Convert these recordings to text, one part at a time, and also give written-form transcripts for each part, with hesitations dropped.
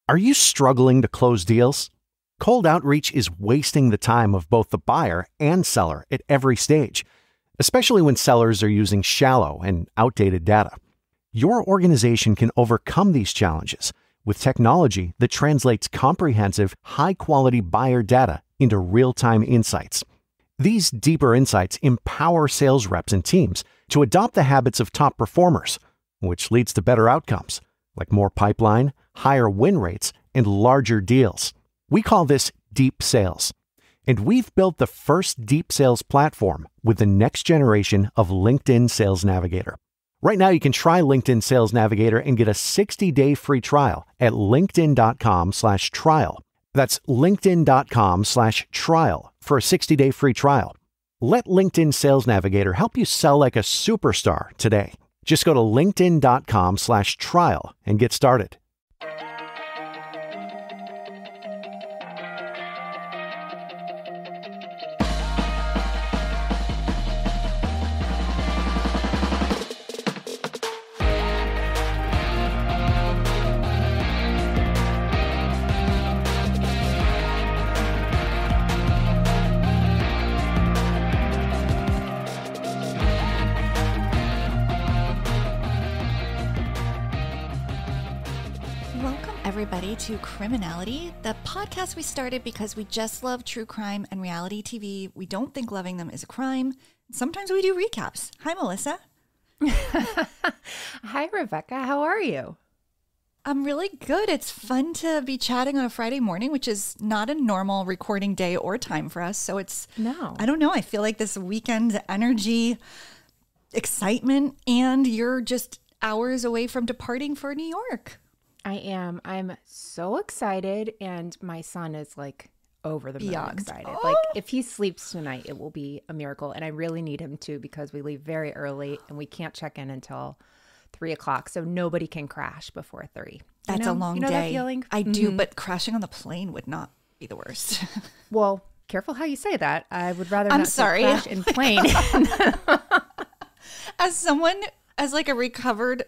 Are you struggling to close deals? Cold outreach is wasting the time of both the buyer and seller at every stage, especially when sellers are using shallow and outdated data. Your organization can overcome these challenges with technology that translates comprehensive, high-quality buyer data into real-time insights. These deeper insights empower sales reps and teams to adopt the habits of top performers, which leads to better outcomes, like more pipeline, higher win rates, and larger deals. We call this deep sales. And we've built the first deep sales platform with the next generation of LinkedIn Sales Navigator. Right now, you can try LinkedIn Sales Navigator and get a 60-day free trial at linkedin.com/trial. That's linkedin.com/trial for a 60-day free trial. Let LinkedIn Sales Navigator help you sell like a superstar today. Just go to linkedin.com/trial and get started. Everybody to Criminality, the podcast we started because we just love true crime and reality TV. We don't think loving them is a crime. Sometimes we do recaps. Hi, Melissa. Hi, Rebekah. How are you? I'm really good. It's fun to be chatting on a Friday morning, which is not a normal recording day or time for us. So it's, I don't know. I feel like this weekend energy, excitement, and you're just hours away from departing for New York. I am. I'm so excited, and my son is like over the moon excited. Oh. Like if he sleeps tonight, it will be a miracle, and I really need him to because we leave very early and we can't check in until 3:00, so nobody can crash before 3. That's a long day. That feeling? I do, but crashing on the plane would not be the worst. Well, careful how you say that. I would rather I'm not sorry. crash in plane. As someone, as like a recovered,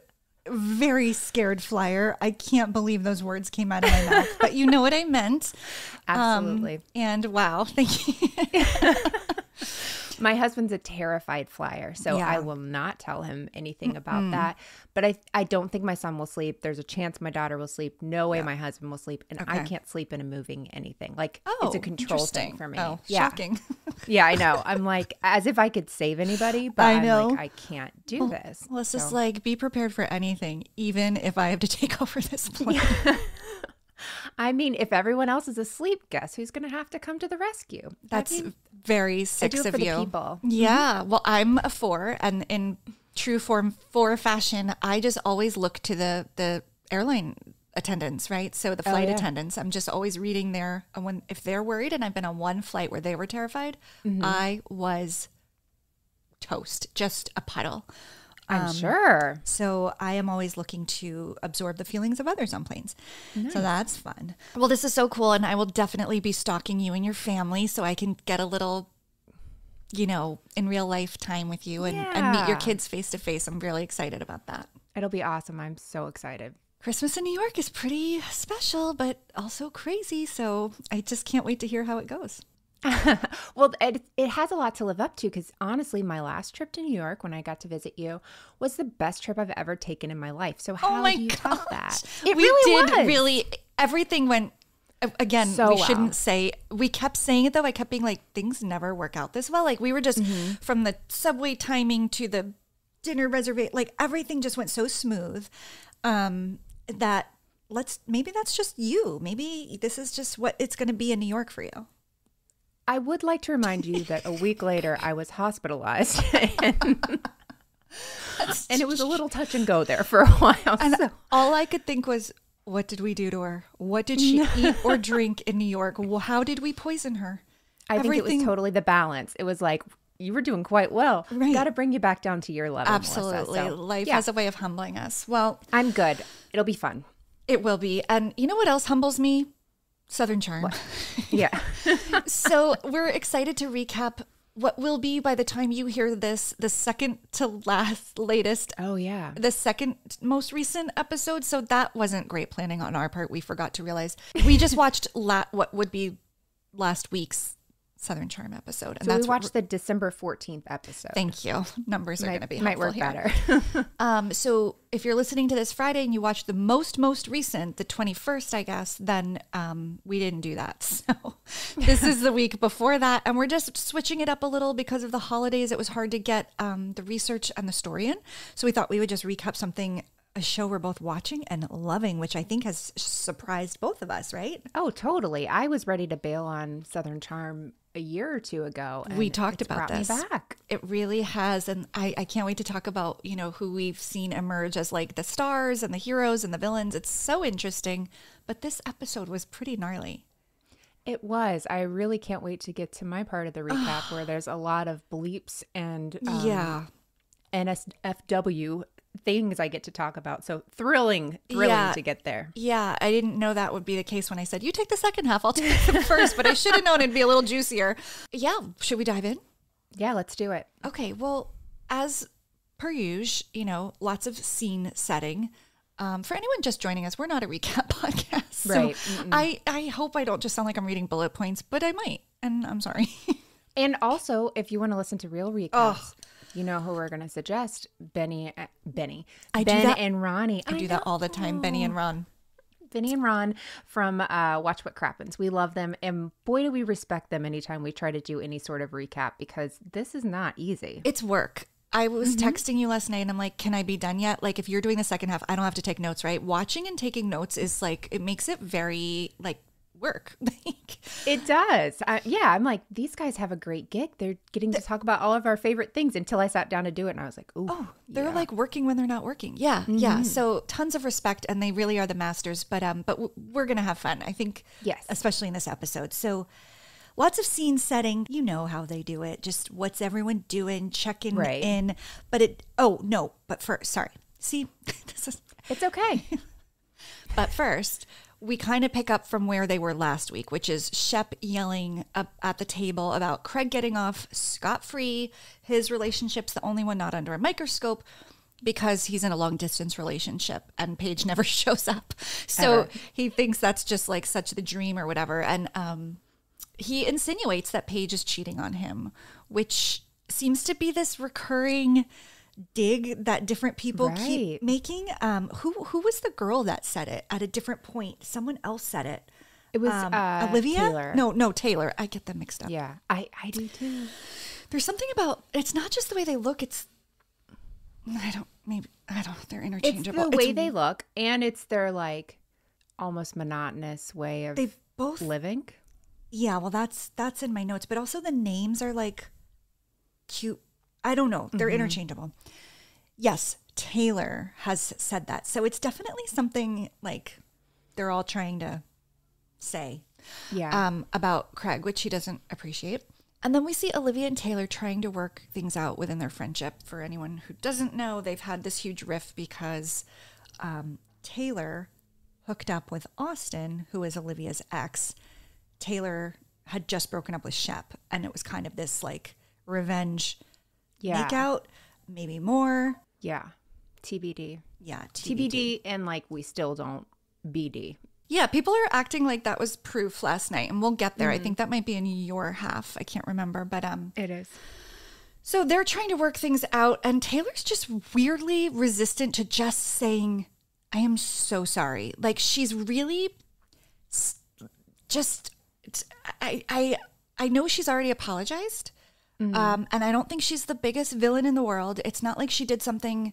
very scared flyer, I can't believe those words came out of my mouth, but you know what I meant. Absolutely. And wow, thank you. My husband's a terrified flyer, so I will not tell him anything about that. But I don't think my son will sleep. There's a chance my daughter will sleep. No way my husband will sleep. And I can't sleep in a moving anything. Like, it's a control thing for me. Oh, shocking. Yeah, I know. I'm like, as if I could save anybody, but I'm like, I can't do this. Well, it's just like, be prepared for anything, even if I have to take over this plane. I mean, if everyone else is asleep, guess who's going to have to come to the rescue? That's very six of you. The people. Yeah. Well, I'm a 4, and in true form 4 fashion, I just always look to the airline attendants, right? So the flight attendants, I'm just always reading if they're worried, and I've been on one flight where they were terrified, I was toast, just a puddle. I'm sure. So I am always looking to absorb the feelings of others on planes. Nice. So that's fun. Well, this is so cool. And I will definitely be stalking you and your family so I can get a little, in real life time with you and meet your kids face to face. I'm really excited about that. It'll be awesome. I'm so excited. Christmas in New York is pretty special, but also crazy. So I just can't wait to hear how it goes. Well, it has a lot to live up to because honestly, my last trip to New York when I got to visit you was the best trip I've ever taken in my life. So how do you top that? Really, everything went, again, so we shouldn't say, we kept saying it though. I kept being like, things never work out this well. Like we were just from the subway timing to the dinner reservation, like everything just went so smooth that maybe that's just you. Maybe this is just what it's going to be in New York for you. I would like to remind you that a week later I was hospitalized and it was a little touch and go there for a while. And all I could think was, what did we do to her? What did she eat or drink in New York? How did we poison her? I think it was totally the balance. It was like, you were doing quite well. Right. Got to bring you back down to your level. Absolutely. Melissa. So, life has a way of humbling us. Well, I'm good. It'll be fun. It will be. And you know what else humbles me? Southern charm. Yeah. So we're excited to recap what will be, by the time you hear this, the second to latest. Oh, yeah. The second most recent episode. So that wasn't great planning on our part. We forgot to realize. We just watched what would be last week's Southern Charm episode. And so we watched the December 14th episode. Thank you. Numbers are going to be helpful might work here. better. So if you're listening to this Friday and you watch the most recent, the 21st, I guess, then we didn't do that. So this is the week before that. And we're just switching it up a little because of the holidays. It was hard to get the research and the story in. So we thought we would just recap a show we're both watching and loving, which I think has surprised both of us, right? Oh, totally. I was ready to bail on Southern Charm a year or two ago. And we talked about this. Me back. It really has. And I can't wait to talk about, who we've seen emerge as like the stars and the heroes and the villains. It's so interesting. But this episode was pretty gnarly. It was. I really can't wait to get to my part of the recap where there's a lot of bleeps and NSFW things I get to talk about. So thrilling to get there. Yeah, I didn't know that would be the case when I said, you take the second half, I'll take the first, but I should have known it'd be a little juicier. Yeah, should we dive in? Yeah, let's do it. Okay, well, as per usual, lots of scene setting. For anyone just joining us, we're not a recap podcast. So right. I hope I don't just sound like I'm reading bullet points, but I might, and I'm sorry. And also, if you want to listen to real recaps, you know who we're going to suggest? Ben and Ronnie. I do that all the time. Benny and Ron. Benny and Ron from Watch What Crappens. We love them. And boy, do we respect them anytime we try to do any sort of recap, because this is not easy. It's work. I was texting you last night and I'm like, can I be done yet? Like, if you're doing the second half, I don't have to take notes, right? Watching and taking notes is like, it makes it very like work. It does. I'm like, these guys have a great gig. They're getting to talk about all of our favorite things, until I sat down to do it and I was like, they're like working when they're not working. Yeah. Yeah. So tons of respect, and they really are the masters, but we're going to have fun, I think. Yes. Especially in this episode. So lots of scene setting. You know how they do it. Just what's everyone doing, checking in. But sorry. See, it's okay. But first, we kind of pick up from where they were last week, which is Shep yelling up at the table about Craig getting off scot-free. His relationship's the only one not under a microscope because he's in a long-distance relationship and Paige never shows up. So he thinks that's just like such the dream or whatever. And he insinuates that Paige is cheating on him, which seems to be this recurring dig that different people keep making. Who was the girl that said it at a different point? Someone else said it. It was Olivia? Taylor. No, Taylor. I get them mixed up. Yeah, I do too. There's something about, it's not just the way they look, they're interchangeable. It's the way they look, and it's their like almost monotonous way of they've both living. Yeah, well that's in my notes, but also the names are like cute. I don't know. They're interchangeable. Yes, Taylor has said that. So it's definitely something like they're all trying to say about Craig, which he doesn't appreciate. And then we see Olivia and Taylor trying to work things out within their friendship. For anyone who doesn't know, they've had this huge rift because Taylor hooked up with Austin, who is Olivia's ex. Taylor had just broken up with Shep, and it was kind of this like revenge make out, maybe more. Yeah. TBD. Yeah. TBD, and like we still don't BD. Yeah. People are acting like that was proof last night, and we'll get there. I think that might be in your half. I can't remember, but it is. So they're trying to work things out, and Taylor's just weirdly resistant to just saying, I am so sorry. Like, she's really just, I know she's already apologized. And I don't think she's the biggest villain in the world. It's not like she did something.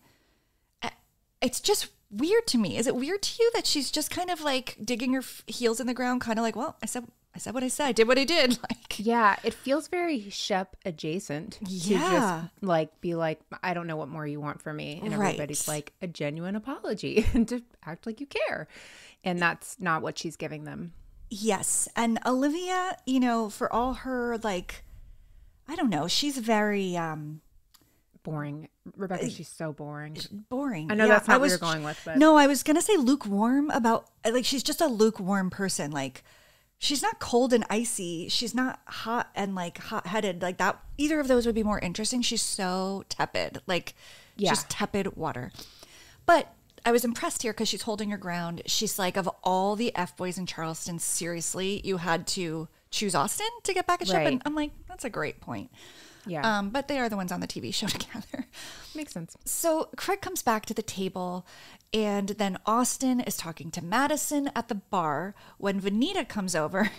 It's just weird to me. Is it weird to you that she's just kind of like digging her heels in the ground, kind of like, well, I said what I said. I did what I did. Like, yeah, it feels very Shep adjacent. Yeah. To just like be like, I don't know what more you want from me. And everybody's like, a genuine apology and to act like you care. And that's not what she's giving them. Yes. And Olivia, for all her like, I don't know. She's very boring. Rebekah, she's so boring. Boring. I know that's not what you're going with, but no, I was gonna say lukewarm about like she's just a lukewarm person. Like she's not cold and icy. She's not hot and like hot-headed like that. Either of those would be more interesting. She's so tepid, like just tepid water. But I was impressed here because she's holding her ground. She's like, of all the F-boys in Charleston, seriously, you had to choose Austin to get back at Shep? And I'm like, that's a great point. Yeah. But they are the ones on the TV show together. Makes sense. So Craig comes back to the table, and then Austin is talking to Madison at the bar when Venita comes over.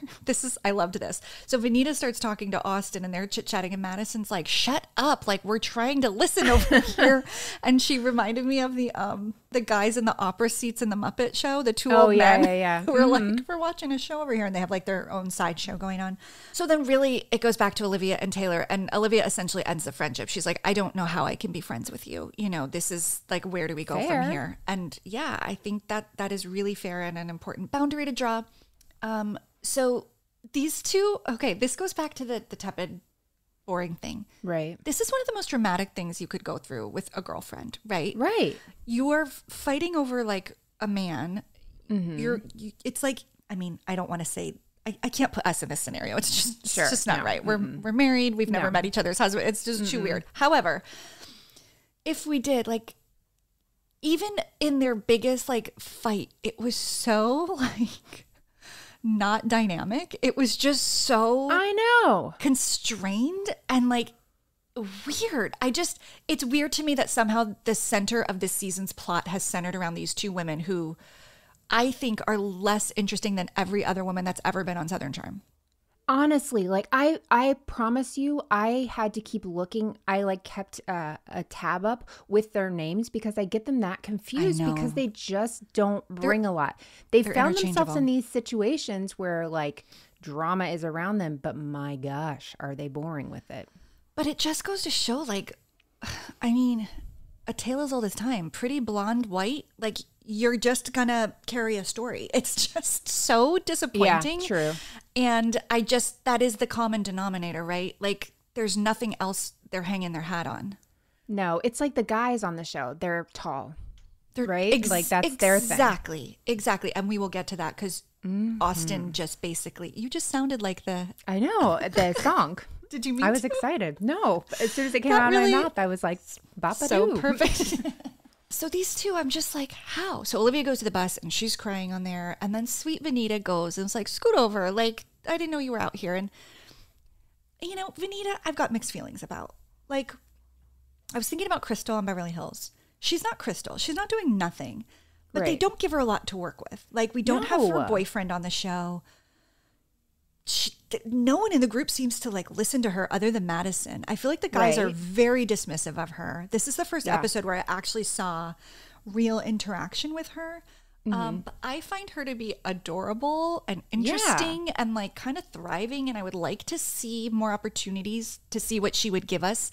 I loved this. So Venita starts talking to Austin, and they're chit-chatting, and Madison's like, shut up. Like, we're trying to listen over here. And she reminded me of the guys in the opera seats in the Muppet Show, the two old men who were like, we're watching a show over here, and they have like their own side show going on. So then really it goes back to Olivia and Taylor, and Olivia essentially ends the friendship. She's like, I don't know how I can be friends with you. You know, this is like, where do we go from here? And yeah, I think that is really fair and an important boundary to draw. So these two, okay, this goes back to the tepid, boring thing. Right. This is one of the most dramatic things you could go through with a girlfriend, right? Right. You are fighting over like a man. It's like, I mean, I don't want to say, I can't put us in this scenario. It's just not right. We're married. We've never met each other's husband. It's just too weird. However, if we did, like, even in their biggest like fight, it was so like not dynamic. It was just so constrained and like weird. It's weird to me that somehow the center of this season's plot has centered around these two women who I think are less interesting than every other woman that's ever been on Southern Charm. Honestly, like I promise you, I had to keep looking. I like kept a tab up with their names because I get them that confused because they just don't bring a lot. They found themselves in these situations where like drama is around them, but my gosh, are they boring with it? But it just goes to show, like, I mean, a tale as old as time, pretty blonde, white, like you're just gonna carry a story. It's just so disappointing. Yeah, true. And that is the common denominator, right? Like there's nothing else they're hanging their hat on. No, it's like the guys on the show. They're tall, right? Like that's their thing. Exactly. And we will get to that because Austin just basically, you just sounded like I know, the song. Did you mean I was excited. No, as soon as it came out of my mouth, I was like, Bapa so perfect. So these two, I'm just like, how? So Olivia goes to the bus and she's crying on there. And then sweet Venita goes and it's like, scoot over. Like, I didn't know you were out here. And, you know, Venita, I've got mixed feelings about. Like, I was thinking about Crystal on Beverly Hills. She's not Crystal. She's not doing nothing. But they don't give her a lot to work with. Like, we don't have her boyfriend on the show. No one in the group seems to like listen to her other than Madison. I feel like the guys are very dismissive of her. This is the first episode where I actually saw real interaction with her. But I find her to be adorable and interesting and like kind of thriving. And I would like to see more opportunities to see what she would give us.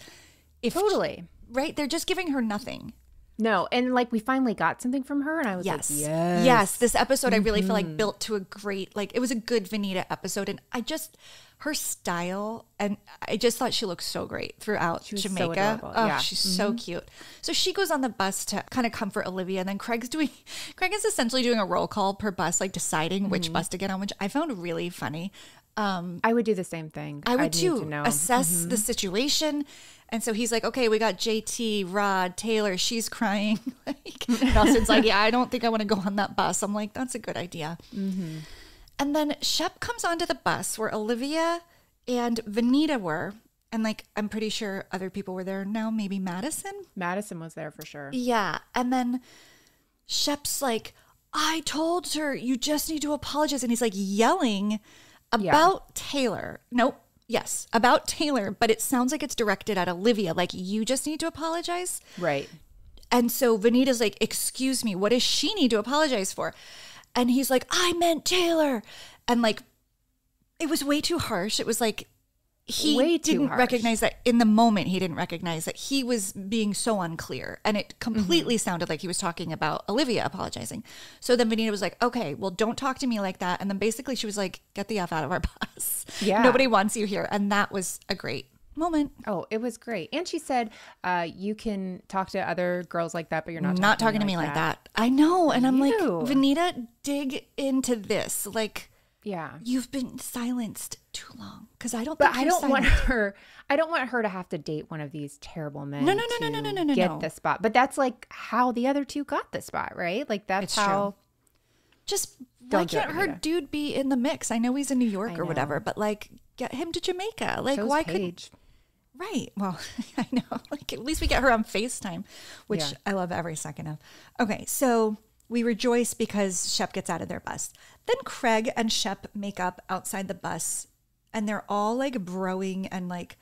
Right? They're just giving her nothing. No, and like we finally got something from her, and I was like, yes. This episode I really feel like built to a great, like it was a good Venita episode, and her style, and I just thought she looked so great throughout Jamaica. So she's so cute. So she goes on the bus to kind of comfort Olivia, and then Craig is essentially doing a roll call per bus, like deciding which bus to get on, which I found really funny. I would do the same thing. I would too. Assess the situation. And so he's like, okay, we got JT, Rod, Taylor. She's crying. And Austin's like, yeah, I don't think I want to go on that bus. I'm like, that's a good idea. And then Shep comes onto the bus where Olivia and Venita were. And like, I'm pretty sure other people were there now. Maybe Madison? Madison was there for sure. Yeah. And then Shep's like, I told her you just need to apologize. And he's like yelling about Taylor. Yes, about Taylor, but it sounds like it's directed at Olivia. Like, you just need to apologize. Right. And so Venita's like, excuse me, what does she need to apologize for? And he's like, I meant Taylor. And like, it was way too harsh. It was like, he didn't recognize that in the moment. He didn't recognize that he was being so unclear. And it completely sounded like he was talking about Olivia apologizing. So then Venita was like, okay, well, don't talk to me like that. And then basically she was like, get the F out of our bus. Yeah. Nobody wants you here. And that was a great moment. Oh, it was great. And she said, you can talk to other girls like that, but you're not talking to me like that. I know. And I'm like, Venita, dig into this. Like, Yeah. You've been silenced too long. Because I don't But think I don't want silenced. her. I don't want her to have to date one of these terrible men. No, to get the spot. But that's like how the other two got the spot, right? Like that's It's how. true. Just why Don't do it, can't her Anita. dude be in the mix? I know he's in New York I or whatever, know. but like get him to Jamaica. Like So's why couldn't? Paige. Right. Well, I know. Like at least we get her on FaceTime, which Yeah. I love every second of. Okay, so we rejoice because Shep gets out of their bus. Then Craig and Shep make up outside the bus, and they're all like broing and like,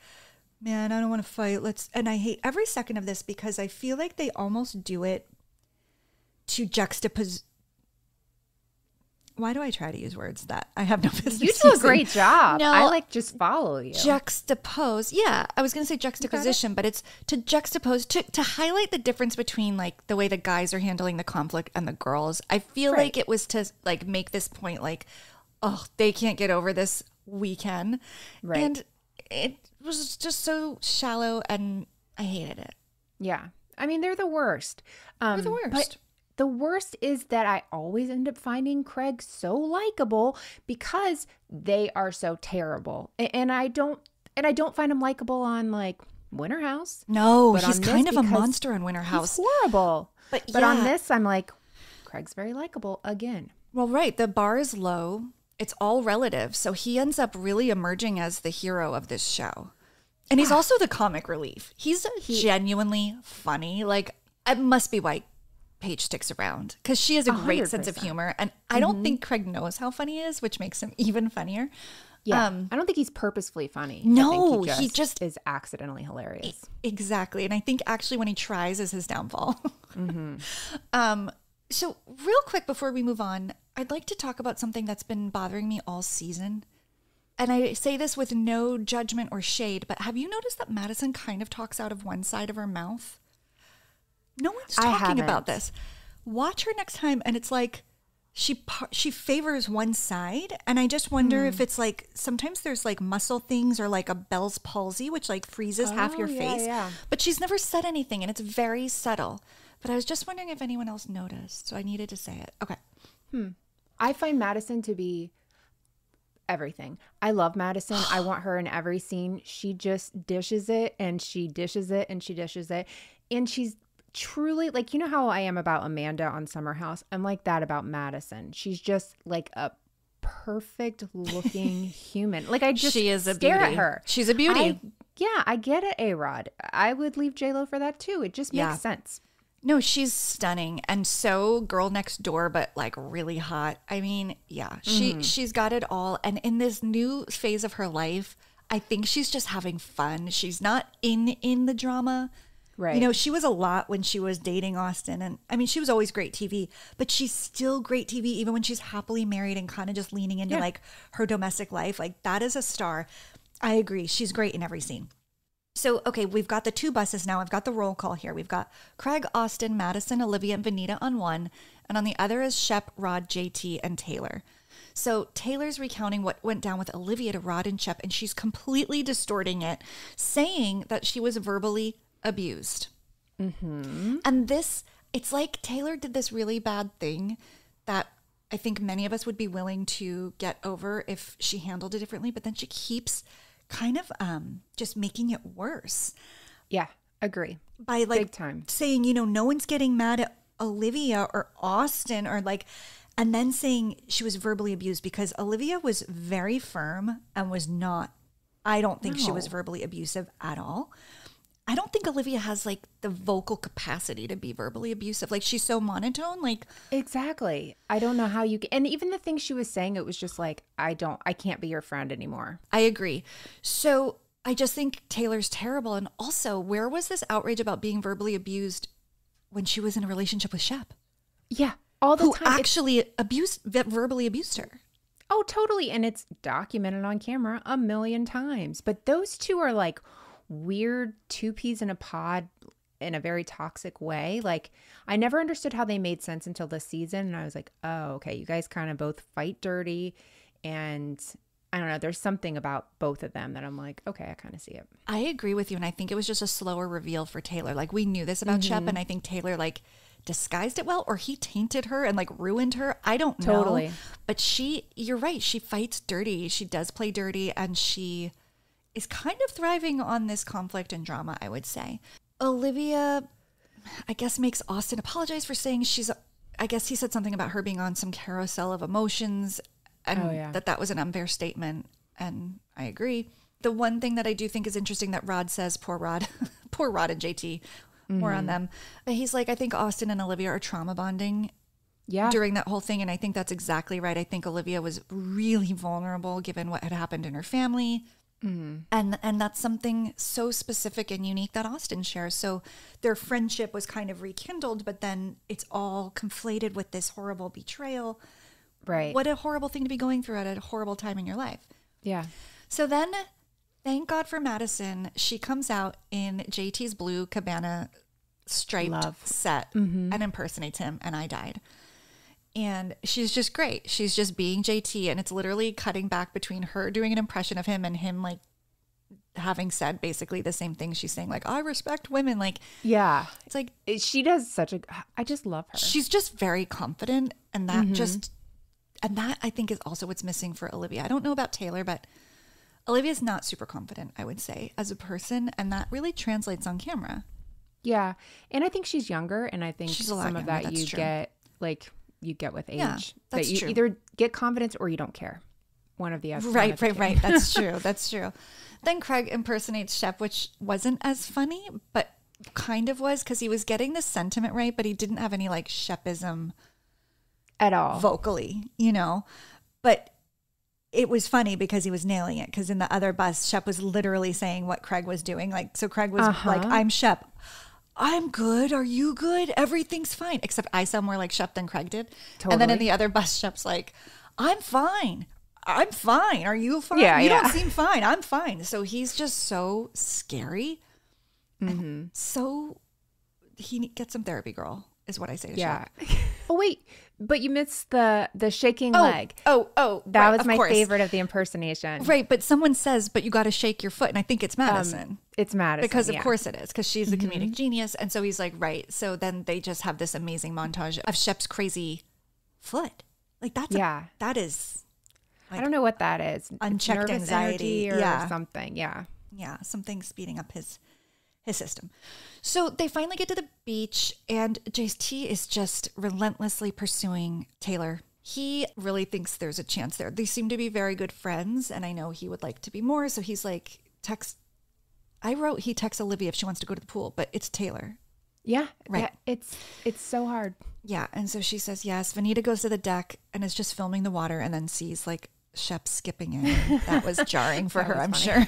man, I don't want to fight. And I hate every second of this because I feel like they almost do it to juxtapose. Why do I try to use words that I have no business You do a using? great job. No, I like just follow you. juxtapose. Yeah, I was going to say juxtaposition, but it's to juxtapose, to highlight the difference between like the way the guys are handling the conflict and the girls. I feel Right. like it was to like make this point like, oh, they can't get over this, we can. Right. And it was just so shallow and I hated it. Yeah. I mean, they're the worst. They're the worst. But the worst is that I always end up finding Craig so likable because they are so terrible. And I don't find him likable on like Winter House. No, But he's on this, kind of a because monster in Winter House. He's horrible. But But on yeah. this, I'm like, Craig's very likable again. Well, right. The bar is low. It's all relative. So he ends up really emerging as the hero of this show. And he's also the comic relief. He's genuinely funny. Like, it must be why Paige sticks around because she has a great sense of 100%. humor. And I don't think Craig knows how funny he is, which makes him even funnier. Yeah. I don't think he's purposefully funny. No, I think he just is accidentally hilarious. Exactly. And I think actually when he tries is his downfall. So real quick before we move on, I'd like to talk about something that's been bothering me all season. And I say this with no judgment or shade, but have you noticed that Madison kind of talks out of one side of her mouth? No one's I talking about haven't. this. Watch her next time and it's like she favors one side, and I just wonder if it's like sometimes there's like muscle things or like a Bell's palsy which like freezes half your yeah, face. yeah. But she's never said anything and it's very subtle. But I was just wondering if anyone else noticed, so I needed to say it. Okay. I find Madison to be everything. I love Madison. I want her in every scene. She just dishes it and she dishes it and she dishes it. And she's truly like, you know how I am about Amanda on Summer House? I'm like that about Madison. She's just like a perfect looking human. Like I just She is a stare beauty. at her. She's a beauty. I get it, A-Rod. I would leave J-Lo for that too. It just makes Yeah. sense. No, she's stunning and so girl next door, but like really hot. I mean, yeah, she's got it all. And in this new phase of her life, I think she's just having fun. She's not in the drama. Right. You know, she was a lot when she was dating Austin. And I mean, she was always great TV, but she's still great TV even when she's happily married and kind of just leaning into like her domestic life. Like that is a star. I agree. She's great in every scene. So, okay, we've got the two buses now. I've got the roll call here. We've got Craig, Austin, Madison, Olivia, and Vanita on one. And on the other is Shep, Rod, JT, and Taylor. So Taylor's recounting what went down with Olivia to Rod and Shep, and she's completely distorting it, saying that she was verbally abused. And this, it's like Taylor did this really bad thing that I think many of us would be willing to get over if she handled it differently, but then she keeps kind of just making it worse Yeah, agree. by like Big time. saying, you know, no one's getting mad at Olivia or Austin or like, and then saying she was verbally abused because Olivia was very firm and was not, I don't think she was No. verbally abusive at all. I don't think Olivia has like the vocal capacity to be verbally abusive. Like she's so monotone. Like Exactly. I don't know how you can, and even the things she was saying, it was just like, I can't be your friend anymore. I agree. So I just think Taylor's terrible. And also, where was this outrage about being verbally abused when she was in a relationship with Shep, Yeah. All the who time. actually verbally abused her? Oh, totally. And it's documented on camera a million times. But those two are like weird two peas in a pod in a very toxic way. Like I never understood how they made sense until this season. And I was like, oh, okay. You guys kind of both fight dirty. And I don't know. There's something about both of them that I'm like, okay, I kind of see it. I agree with you. And I think it was just a slower reveal for Taylor. Like we knew this about Shep. And I think Taylor like disguised it well, or he tainted her and like ruined her. I don't know. Totally. But you're right. She fights dirty. She does play dirty, and she is kind of thriving on this conflict and drama, I would say. Olivia, I guess, makes Austin apologize for saying I guess he said something about her being on some carousel of emotions, and that was an unfair statement. And I agree. The one thing that I do think is interesting that Rod says, poor Rod and JT, more on them. But he's like, I think Austin and Olivia are trauma bonding during that whole thing. And I think that's exactly right. I think Olivia was really vulnerable given what had happened in her family. And that's something so specific and unique that Austin shares. So their friendship was kind of rekindled, but then it's all conflated with this horrible betrayal. Right. What a horrible thing to be going through at a horrible time in your life. Yeah. So then, thank God for Madison, she comes out in JT's blue cabana striped set and impersonates him, and I died. And she's just great. She's just being JT, and it's literally cutting back between her doing an impression of him and him like having said basically the same thing. She's saying like, I respect women. Like, yeah, it's like she does I just love her. She's just very confident, and that and that I think is also what's missing for Olivia. I don't know about Taylor, but Olivia's not super confident, I would say, as a person, and that really translates on camera. Yeah, and I think she's younger, and I think she's some of that you get with age. Yeah, that's that you true. Either get confidence or you don't care. One of the other. Right. That's true. That's true. Then Craig impersonates Shep, which wasn't as funny, but kind of was, because he was getting the sentiment right, but he didn't have any like Shepism at all vocally, But it was funny because he was nailing it, because in the other bus, Shep was literally saying what Craig was doing. Like, so Craig was like, I'm Shep. I'm good. Are you good? Everything's fine. Except I sound more like Shep than Craig did. Totally. And then in the other bus, Shep's like, I'm fine. I'm fine. Are you fine? You don't seem fine. I'm fine. So he's just so scary. And so he gets some therapy, girl, is what I say to Shep. Oh, wait. But you missed the shaking leg. That right, was my favorite of the impersonation. Right. But someone says, but you got to shake your foot. And I think it's Madison. It's Madison. Because of course it is. Because she's the comedic genius. And so he's like, right. So then they just have this amazing montage of Shep's crazy foot. Like that is. Like, I don't know what that is. Unchecked anxiety or something. Yeah. Yeah. Something speeding up his system. So they finally get to the beach, and JT is just relentlessly pursuing Taylor. He really thinks there's a chance there. They seem to be very good friends, and I know he would like to be more. So he's like, he texts Olivia if she wants to go to the pool, but it's Taylor. Yeah. Right. It's so hard. Yeah. And so she says yes. Vanita goes to the deck and is just filming the water, and then sees like Shep skipping in. That was jarring for her, I'm sure.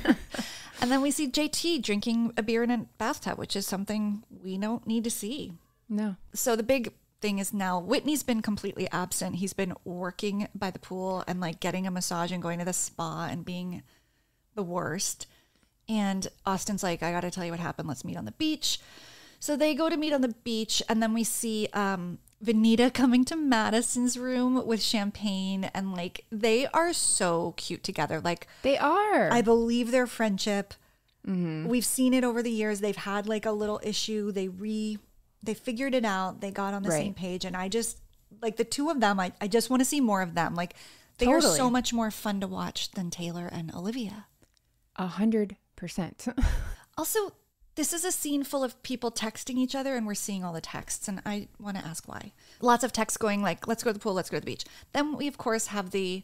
And then we see JT drinking a beer in a bathtub, which is something we don't need to see. No. So the big thing is now Whitney's been completely absent. He's been working by the pool and like getting a massage and going to the spa and being the worst. And Austin's like, I got to tell you what happened. Let's meet on the beach. So they go to meet on the beach, and then we see Vanita coming to Madison's room with champagne, and like they are so cute together. Like they are. I believe their friendship. We've seen it over the years. They've had like a little issue. They figured it out. They got on the same page, and I just like the two of them. I just want to see more of them. Like they are so much more fun to watch than Taylor and Olivia. 100%. Also, this is a scene full of people texting each other, and we're seeing all the texts, and I want to ask why. Lots of texts going like, let's go to the pool, let's go to the beach. Then we, of course, have the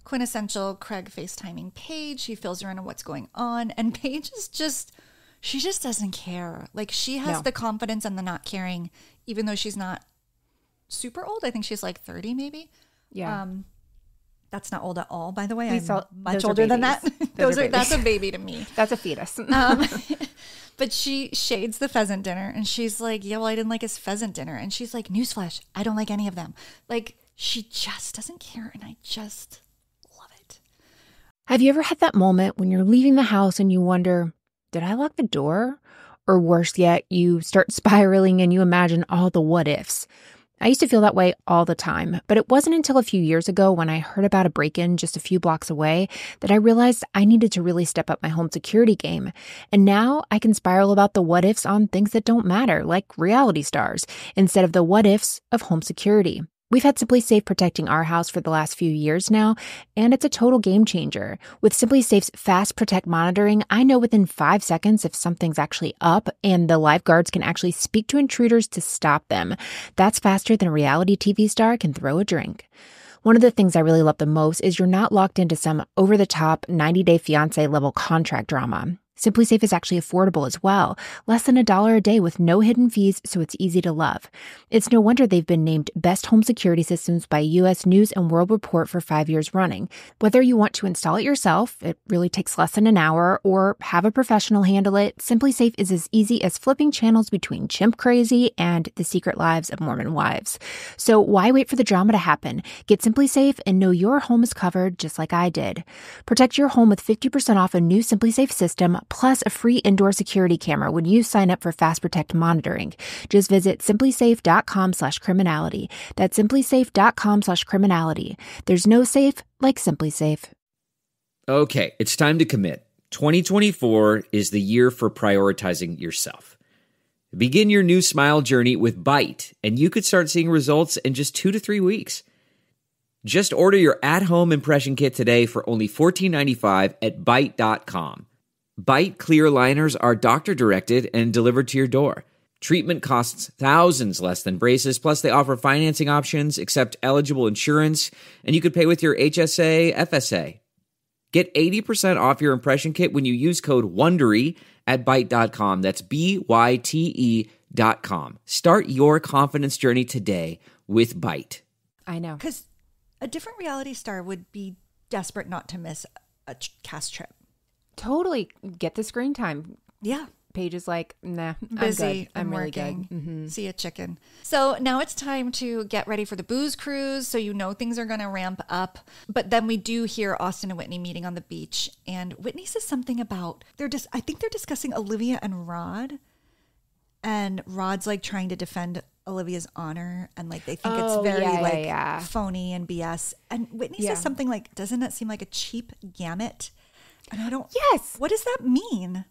quintessential Craig FaceTiming Paige. He fills her in on what's going on, and Paige is she just doesn't care. Like, she has the confidence and the not caring, even though she's not super old. I think she's like 30 maybe. Yeah. That's not old at all, by the way. I'm much older than that. That's a baby to me. That's a fetus. But she shades the pheasant dinner, and she's like, yeah, well, I didn't like his pheasant dinner. And she's like, newsflash, I don't like any of them. Like, she just doesn't care, and I just love it. Have you ever had that moment when you're leaving the house and you wonder, did I lock the door? Or worse yet, you start spiraling and you imagine all the what ifs. I used to feel that way all the time, but it wasn't until a few years ago when I heard about a break-in just a few blocks away that I realized I needed to really step up my home security game. And now I can spiral about the what-ifs on things that don't matter, like reality stars, instead of the what-ifs of home security. We've had Simply Safe protecting our house for the last few years now, and it's a total game changer. With Simply Safe's Fast Protect monitoring, I know within 5 seconds if something's actually up, and the lifeguards can actually speak to intruders to stop them. That's faster than a reality TV star can throw a drink. One of the things I really love the most is you're not locked into some over-the-top 90-day fiancé level contract drama. Simply Safe is actually affordable as well, less than $1 a day with no hidden fees, so it's easy to love. It's no wonder they've been named Best Home Security Systems by U.S. News & World Report for 5 years running. Whether you want to install it yourself, it really takes less than an hour, or have a professional handle it, Simply Safe is as easy as flipping channels between Chimp Crazy and The Secret Lives of Mormon Wives. So why wait for the drama to happen? Get Simply Safe and know your home is covered just like I did. Protect your home with 50% off a new Simply Safe system, plus a free indoor security camera when you sign up for Fast Protect monitoring. Just visit simplysafe.com/criminality. That's simplysafe.com/criminality. There's no safe like Simply Safe. Okay, it's time to commit. 2024 is the year for prioritizing yourself. Begin your new smile journey with Byte, and you could start seeing results in just 2 to 3 weeks. Just order your at-home impression kit today for only $14.95 at Byte.com. Byte clear liners are doctor-directed and delivered to your door. Treatment costs thousands less than braces, plus they offer financing options, accept eligible insurance, and you could pay with your HSA, FSA. Get 80% off your impression kit when you use code WONDERY at Byte.com. That's BYTE.com. Start your confidence journey today with Byte. I know. Because a different reality star would be desperate not to miss a cast trip. Totally get the screen time. Yeah. Paige is like, nah, busy. I'm good. I'm really working. good. Mm-hmm. See ya, chicken. So now it's time to get ready for the booze cruise. So you know things are going to ramp up. But then we do hear Austin and Whitney meeting on the beach. And Whitney says something about, I think they're discussing Olivia and Rod. And Rod's like trying to defend Olivia's honor. And like they think it's very phony and BS. And Whitney says something like, doesn't that seem like a cheap gamut? And I don't. Yes. What does that mean?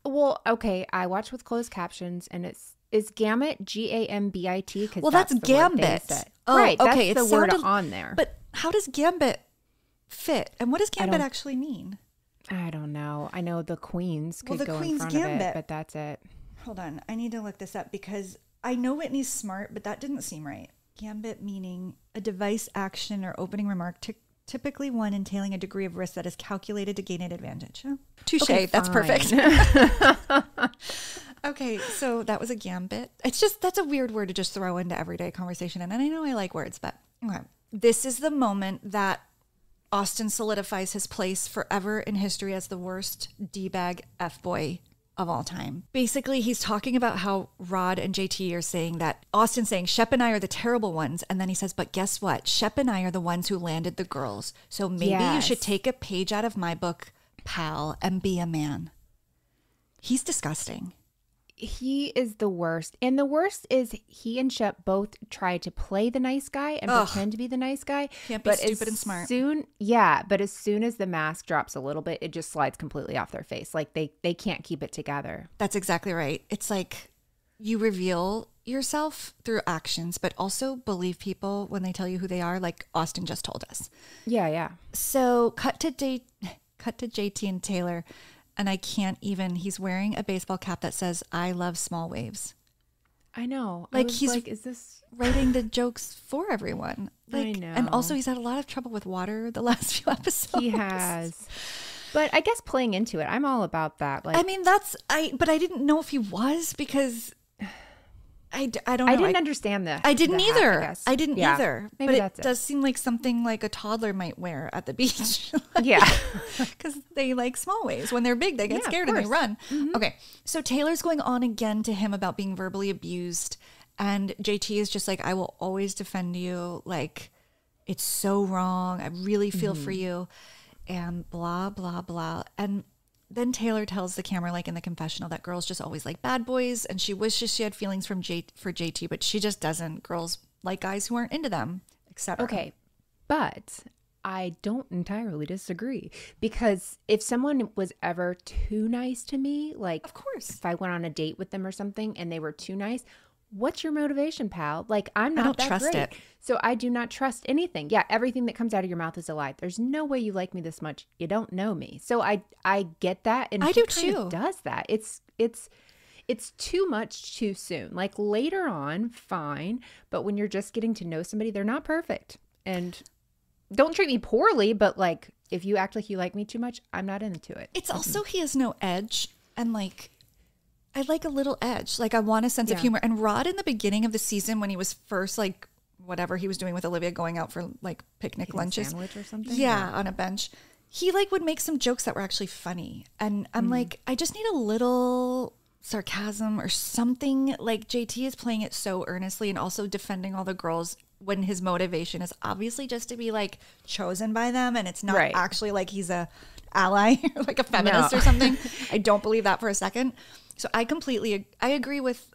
Well, okay. I watch with closed captions, and is Gambit GAMBIT? Well, that's Gambit. Right. Okay. That's the word on there. But how does Gambit fit? And what does Gambit actually mean? I don't know. I know the Queens could the go Queen's in front Gambit. of it, but that's it. Hold on. I need to look this up because I know Whitney's smart, but that didn't seem right. Gambit meaning a device, action, or opening remark typically one entailing a degree of risk that is calculated to gain an advantage. Oh, touche. Okay, that's perfect. Okay, so that was a gambit. It's just, that's a weird word to just throw into everyday conversation. And I know I like words, but okay. This is the moment that Austin solidifies his place forever in history as the worst D-bag F-boy of all time. Basically, he's talking about how Rod and JT are saying that Austin's saying Shep and I are the terrible ones. And then he says, but guess what? Shep and I are the ones who landed the girls. So maybe you should take a page out of my book, pal, and be a man. He's disgusting. He is the worst. And the worst is he and Shep both try to play the nice guy and pretend to be the nice guy. Can't be stupid and smart. But as soon as the mask drops a little bit, it just slides completely off their face. Like they can't keep it together. That's exactly right. It's like you reveal yourself through actions, but also believe people when they tell you who they are, like Austin just told us. Yeah. So cut to JT and Taylor. And I can't even, he's wearing a baseball cap that says, I love small waves. I know. Like he's like, is this writing the jokes for everyone? Like, I know. And also he's had a lot of trouble with water the last few episodes. He has. But I guess playing into it, I'm all about that. Like, I mean, but I didn't know if he was because I don't know. I didn't understand that. I didn't either. I didn't either. Maybe but it does seem like something like a toddler might wear at the beach. Yeah. Because they like small waves. When they're big, they get scared and they run. Mm-hmm. Okay. So Taylor's going on again to him about being verbally abused. And JT is just like, I will always defend you. Like, it's so wrong. I really feel for you. And blah, blah, blah. And then Taylor tells the camera, like in the confessional, that girls just always like bad boys. And she wishes she had feelings for JT, but she just doesn't. Girls like guys who aren't into them, etc. Okay, but I don't entirely disagree, because if someone was ever too nice to me, like, of course, if I went on a date with them or something and they were too nice, what's your motivation, pal? Like, I'm not that trust great. it. So I do not trust anything. Yeah, everything that comes out of your mouth is a lie. There's no way you like me this much. You don't know me. So I get that, and I do too. Does that? It's too much too soon. Like, later on, fine, but when you're just getting to know somebody, they're not perfect. And don't treat me poorly, but like, if you act like you like me too much, I'm not into it. It's also, he has no edge, and like, I like a little edge. Like, I want a sense of humor. And Rod, in the beginning of the season, when he was first, like, whatever he was doing with Olivia, going out for like picnic lunches, sandwich or something, on a bench, he like would make some jokes that were actually funny, and I'm like, I just need a little sarcasm or something. Like, JT is playing it so earnestly and also defending all the girls when his motivation is obviously just to be like chosen by them, and it's not actually like he's a ally or like a feminist or something. I don't believe that for a second. So I agree with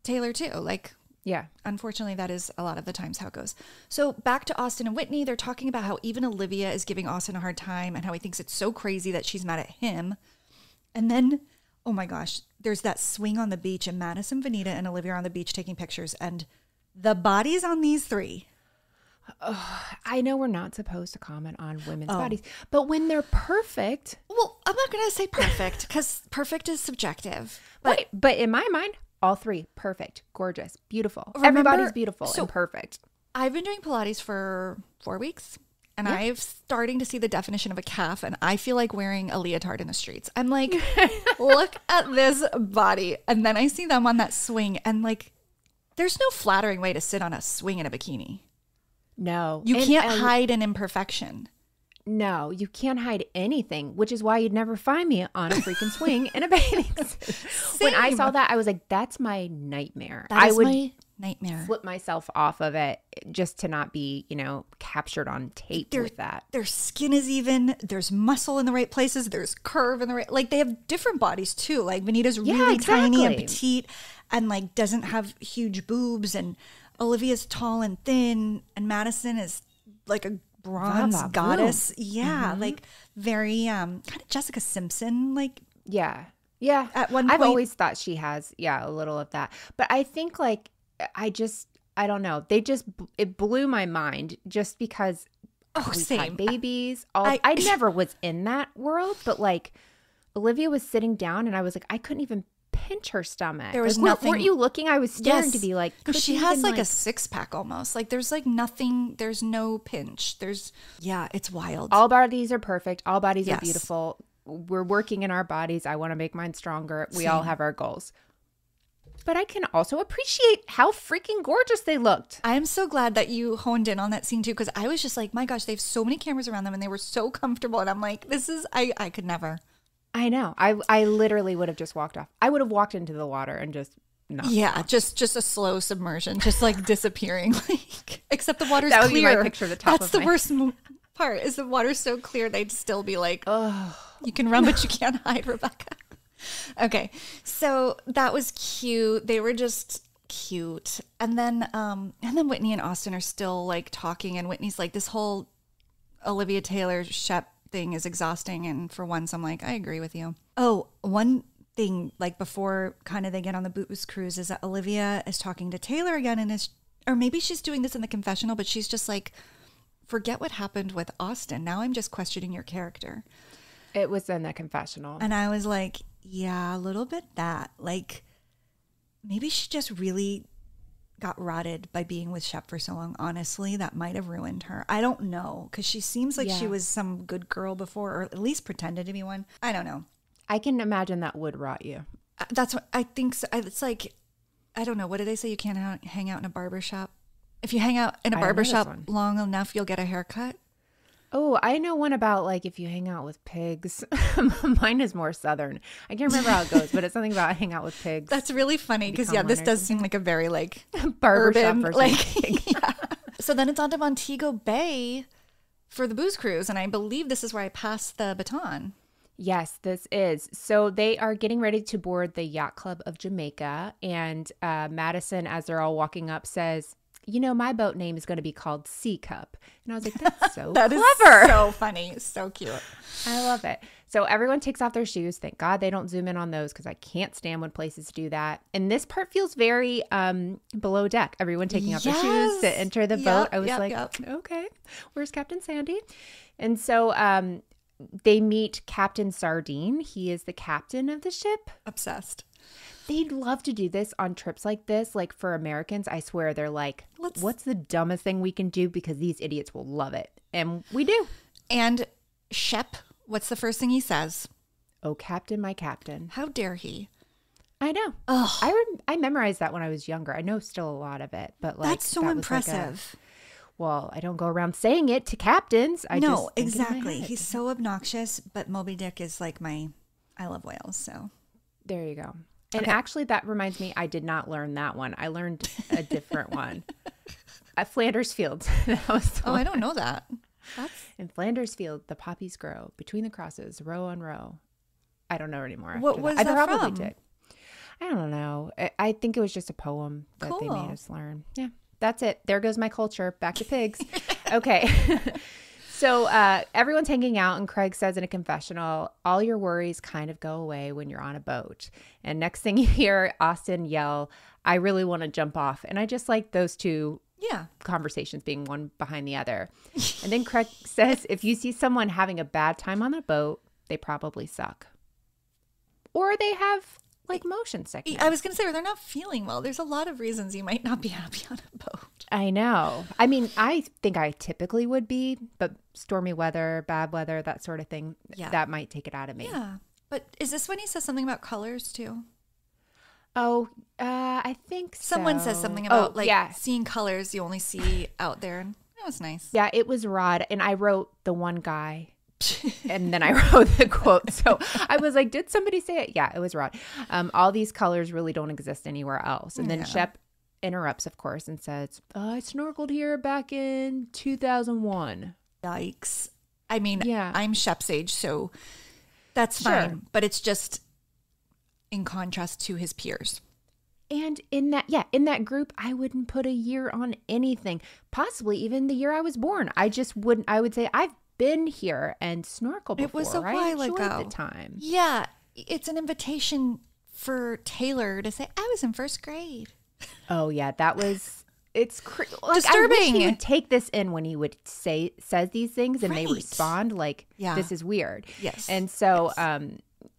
Taylor too. Like, yeah, unfortunately that is a lot of the times how it goes. So back to Austin and Whitney, they're talking about how even Olivia is giving Austin a hard time and how he thinks it's so crazy that she's mad at him. And then, oh my gosh, there's that swing on the beach, and Madison, Vanita, and Olivia are on the beach taking pictures, and the bodies on these three. I know we're not supposed to comment on women's bodies, but when they're perfect. Well, I'm not going to say perfect, because perfect is subjective. But in my mind, all three, perfect, gorgeous, beautiful. Everybody's beautiful and perfect. I've been doing Pilates for 4 weeks, and I'm starting to see the definition of a calf, and I feel like wearing a leotard in the streets. I'm like, look at this body. And then I see them on that swing, and like, there's no flattering way to sit on a swing in a bikini. No. You can't hide an imperfection. No, you can't hide anything, which is why you'd never find me on a freaking swing in a bathing suit. When I saw that, I was like, that's my nightmare. I would my nightmare. Flip myself off of it just to not be, captured on tape with that. Their skin is even. There's muscle in the right places. There's curve in the right. Like, they have different bodies too. Like, Vanita's really tiny and petite, and like doesn't have huge boobs, and Olivia's tall and thin, and Madison is like a bronze goddess. Yeah, like very kind of Jessica Simpson. Like, yeah. At one point, I've always thought she has a little of that, but I think like I don't know. It blew my mind just because we had babies. I never was in that world, but like Olivia was sitting down, and I was like, I couldn't even pinch her stomach. There was like, nothing. Weren't you looking? I was staring to be like, she has like a 6-pack almost. Like, there's like nothing. There's no pinch. It's wild. All bodies are perfect. All bodies are beautiful. We're working in our bodies. I want to make mine stronger. We all have our goals. But I can also appreciate how freaking gorgeous they looked. I am so glad that you honed in on that scene too, because I was just like, my gosh, they have so many cameras around them, and they were so comfortable. And I'm like, I could never. I know. I literally would have just walked off. I would have walked into the water and just not. Yeah, just a slow submersion, just like disappearing. Like, except the water's that would clear. Be my picture at the top That's the worst part. Is the water's so clear, they'd still be like, oh, you can run, but you can't hide, Rebekah. Okay, so that was cute. They were just cute, and then Whitney and Austin are still like talking, and Whitney's like, this whole Olivia Taylor Shep thing is exhausting, and for once I'm like, I agree with you. Oh, one thing, like before kind of they get on the booze cruise, is that Olivia is talking to Taylor again, and or maybe she's doing this in the confessional, but she's just like, forget what happened with Austin. Now I'm just questioning your character. It was in the confessional. And I was like, yeah, a little bit that. Like, maybe she just really got rotted by being with Shep for so long. Honestly, that might have ruined her. I don't know, because she seems like she was some good girl before, or at least pretended to be one. I don't know. I can imagine that would rot you. That's what I think. So. It's like, I don't know. What did they say? You can't hang out in a barbershop. If you hang out in a barbershop long enough, you'll get a haircut. Oh, I know one about like if you hang out with pigs. Mine is more southern. I can't remember how it goes, but it's something about hang out with pigs. That's really funny because this does seem like a very like barbershop urban, like. Yeah. So then it's on to Montego Bay for the booze cruise, and I believe this is where I passed the baton. Yes, this is. So they are getting ready to board the Yacht Club of Jamaica, and Madison, as they're all walking up, says, my boat name is going to be called Sea Cup. And I was like, that's so That clever. is so funny. So cute. I love it. So everyone takes off their shoes. Thank God they don't zoom in on those because I can't stand when places do that. And this part feels very below deck. Everyone taking off their shoes to enter the boat. I was okay, where's Captain Sandy? And so they meet Captain Sardine. He is the captain of the ship. Obsessed. They'd love to do this on trips like this. Like for Americans, I swear they're like, what's the dumbest thing we can do? Because these idiots will love it. And we do. And Shep, what's the first thing he says? Oh, Captain, my captain. How dare he? I know. I memorized that when I was younger. I know still a lot of it, but like that's so impressive. Well, I don't go around saying it to captains. No, exactly. He's so obnoxious, but Moby Dick is like I love whales, so. There you go. And actually, that reminds me, I did not learn that one. I learned a different one. At Flanders Field. That was the one. I don't know that. In Flanders Field, the poppies grow between the crosses, row on row. I don't know anymore. What was I that probably from? did. I don't know. I think it was just a poem that they made us learn. Yeah, that's it. There goes my culture. Back to pigs. Okay. So everyone's hanging out, and Craig says in a confessional, all your worries kind of go away when you're on a boat. And next thing you hear Austin yell, I really want to jump off. And I just like those two conversations being one behind the other. And then Craig says, if you see someone having a bad time on the boat, they probably suck. Or they have like motion sickness. I was going to say, or they're not feeling well. There's a lot of reasons you might not be happy on a boat. I know. I mean, I think I typically would be, but stormy weather, bad weather, that sort of thing, that might take it out of me. Yeah. But is this when he says something about colors too? Oh, I think so. Someone says something about seeing colors you only see out there. And that was nice. Yeah, it was Rod. And I wrote the one guy. And then I wrote the quote. So I was like, did somebody say it? Yeah, it was Rod. All these colors really don't exist anywhere else. And then Shep interrupts, of course, and says, I snorkeled here back in 2001. Yikes. I mean, I'm Shep's age, so that's fine. But it's just in contrast to his peers. And in that group, I wouldn't put a year on anything, possibly even the year I was born. I just wouldn't. I would say I've been here and snorkeled before. It was a while ago. At the time. Yeah, it's an invitation for Taylor to say, I was in first grade. Oh yeah, that was disturbing. I wish he would take this in when he would says these things and they respond like, this is weird. Yes. And so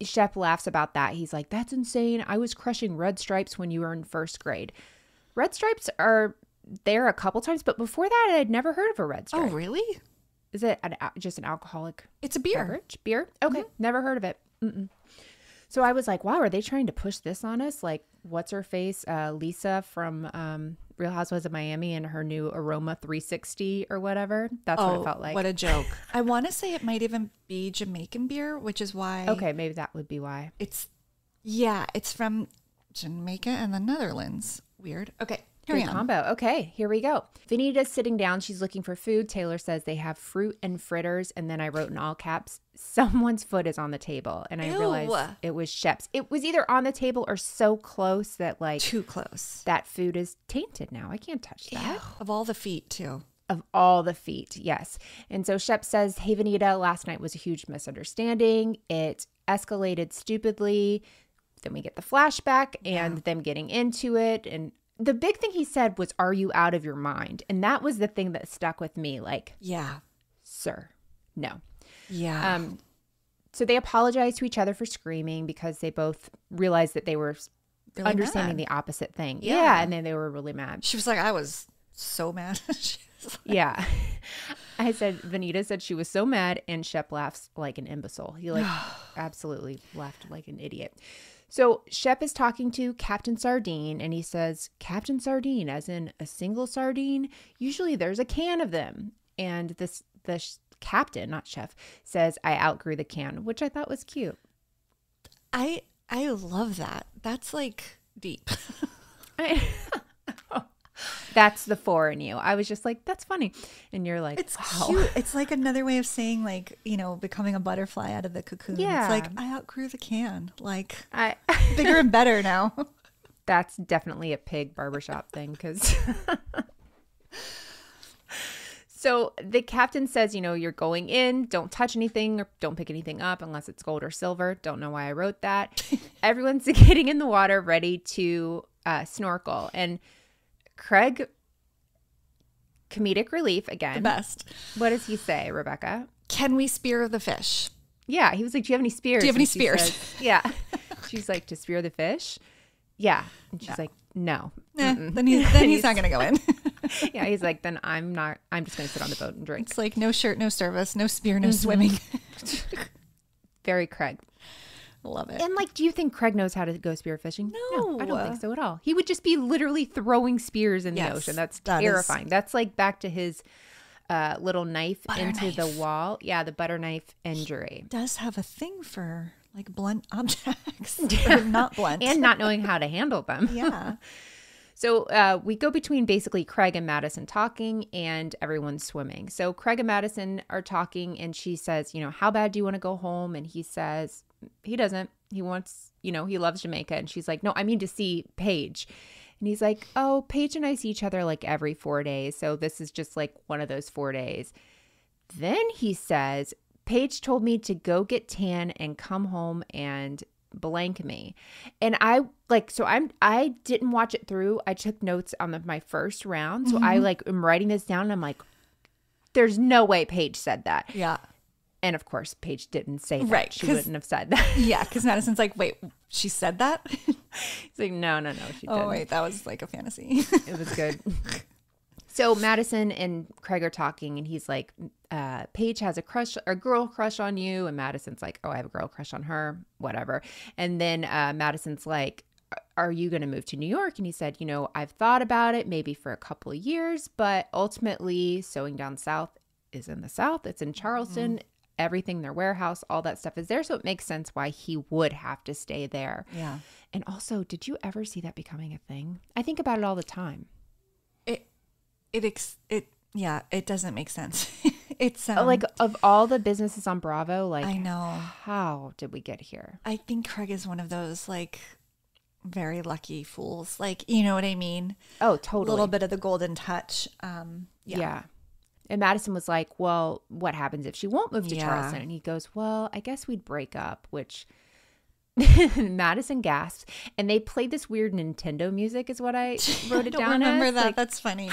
Shep laughs about that. He's like, that's insane. I was crushing red stripes when you were in first grade. Red stripes are there a couple times, but before that, I had never heard of a red stripe. Oh, really? Is it just an alcoholic? It's a beer. Beverage? Beer? Okay. Mm-hmm. Never heard of it. Mm-mm. So I was like, wow, are they trying to push this on us? Like, what's her face? Lisa from Real Housewives of Miami and her new Aroma 360 or whatever. That's what it felt like. What a joke. I want to say it might even be Jamaican beer, which is why. Okay, maybe that would be why. It's from Jamaica and the Netherlands. Weird. Okay. Good combo. Okay, here we go. Vanita's sitting down. She's looking for food. Taylor says they have fruit and fritters. And then I wrote in all caps, someone's foot is on the table. And I realized it was Shep's. It was either on the table or so close that like. Too close. That food is tainted now. I can't touch that. Ew. Of all the feet too. Of all the feet, yes. And so Shep says, hey, Vanita, last night was a huge misunderstanding. It escalated stupidly. Then we get the flashback and them getting into it. And the big thing he said was, are you out of your mind? And that was the thing that stuck with me. Like, sir, no. Yeah. So they apologized to each other for screaming because they both realized that they were really understanding the opposite thing. Yeah. And then they were really mad. She was like, I was so mad. Yeah. I said, Vanita said she was so mad, and Shep laughs like an imbecile. He like absolutely laughed like an idiot. So Shep is talking to Captain Sardine, and he says, Captain Sardine, as in a single sardine? Usually there's a can of them. And the captain, not chef, says, I outgrew the can, which I thought was cute. I love that. That's like deep. That's the 4 in you. I was just like, that's funny. And you're like, it's wow. Cute. It's like another way of saying, like, you know, becoming a butterfly out of the cocoon. Yeah. It's like, I outgrew the can. Like, bigger and better now. That's definitely a pig barbershop thing because So the captain says, you're going in, don't touch anything or don't pick anything up unless it's gold or silver. Don't know why I wrote that. Everyone's getting in the water ready to snorkel. And Craig, comedic relief again. The best. What does he say, Rebekah? Can we spear the fish? Yeah. He was like, do you have any spears? Do you have any spears? Says, yeah. She's like, to spear the fish? Yeah. And she's like, no. Then he's not going to go in. Yeah, he's like, then I'm just going to sit on the boat and drink. It's like no shirt, no service, no spear, no swimming. Very Craig. Love it. And like, do you think Craig knows how to go spear fishing? No. I don't think so at all. He would just be literally throwing spears in the ocean. That's terrifying. That's like back to his little knife into the wall. Yeah, the butter knife injury. He does have a thing for like blunt objects. Or not blunt. And not knowing how to handle them. Yeah. So we go between basically Craig and Madison talking and everyone's swimming. So Craig and Madison are talking and she says, how bad do you want to go home? And he says he doesn't. He wants, he loves Jamaica. And she's like, no, I mean to see Paige. And he's like, oh, Paige and I see each other like every 4 days. So this is just like one of those 4 days. Then he says, Paige told me to go get tan and come home and blank me. And I didn't watch it through. I took notes on my first round. So I am writing this down and I'm like, there's no way Paige said that. Yeah. And of course, Paige didn't say that. Right. She wouldn't have said that. Yeah. Because Madison's like, wait, she said that? He's like, no, she didn't. Oh, wait, that was like a fantasy. It was good. So Madison and Craig are talking and he's like, Paige has a girl crush on you. And Madison's like, oh, I have a girl crush on her, whatever. And then Madison's like, are you going to move to New York? And he said, I've thought about it maybe for a couple of years, but ultimately Sewing Down South is in the South. It's in Charleston. Everything, their warehouse, all that stuff is there. So it makes sense why he would have to stay there. Yeah. And also, did you ever see that becoming a thing? I think about it all the time. It doesn't make sense. It's like of all the businesses on Bravo, like I know, how did we get here? I think Craig is one of those like very lucky fools. Like, you know what I mean? Oh, totally. A little bit of the golden touch. Yeah. And Madison was like, well, what happens if she won't move to Charleston? And he goes, well, I guess we'd break up, which Madison gasps. And they played this weird Nintendo music is what I wrote it down as. I remember that. Like, that's funny.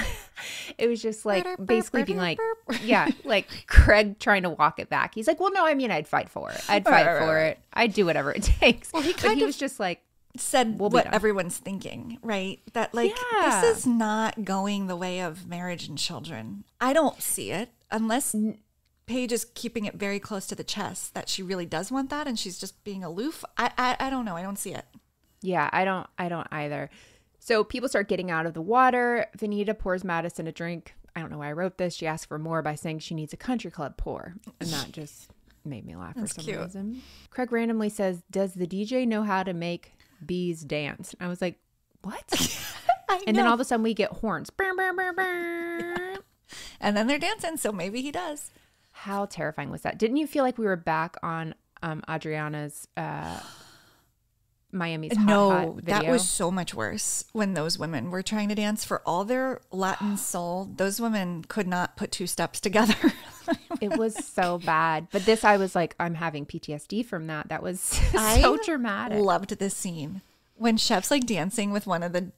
It was just like basically being like, yeah, like Craig trying to walk it back. He's like, well, no, I mean, I'd fight for it. I'd fight for it. I'd do whatever it takes. Well, he was just like, said what everyone's thinking, right? That like, this is not going the way of marriage and children. I don't see it unless Paige is keeping it very close to the chest that she really does want that and she's just being aloof. I don't know. I don't see it. Yeah, I don't either. So people start getting out of the water. Vanita pours Madison a drink. I don't know why I wrote this. She asks for more by saying she needs a country club pour. And that just made me laugh for some reason. Craig randomly says, does the DJ know how to make bees dance? And I was like, what? And then all of a sudden we get horns. Burr, burr, burr, burr. Yeah. And then they're dancing, so maybe he does. How terrifying was that? Didn't you feel like we were back on Adriana's Miami's hot video? That was so much worse when those women were trying to dance. For all their Latin soul, those women could not put two steps together. It was so bad. But this, I was like, I'm having PTSD from that. That was so dramatic. I loved this scene when Chef's like dancing with one of the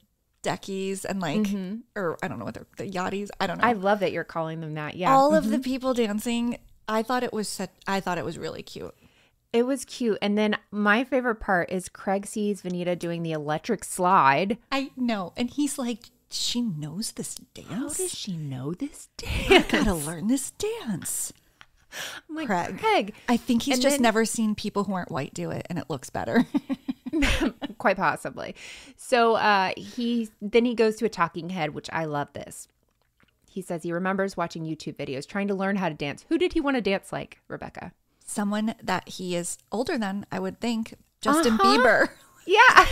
deckies and like, or I don't know what they're, the yachties. I don't know. I love that you're calling them that. Yeah. All of the people dancing. I thought it was really cute. It was cute. And then my favorite part is Craig sees Vanita doing the electric slide. I know. And he's like, she knows this dance? How does she know this dance? I gotta learn this dance. I'm like, Craig. I think he's just never seen people who aren't white do it and it looks better. Quite possibly. So he goes to a talking head, which I love this. He says he remembers watching YouTube videos, trying to learn how to dance. Who did he want to dance like, Rebekah? Someone that he is older than, I would think. Justin Bieber. Yeah.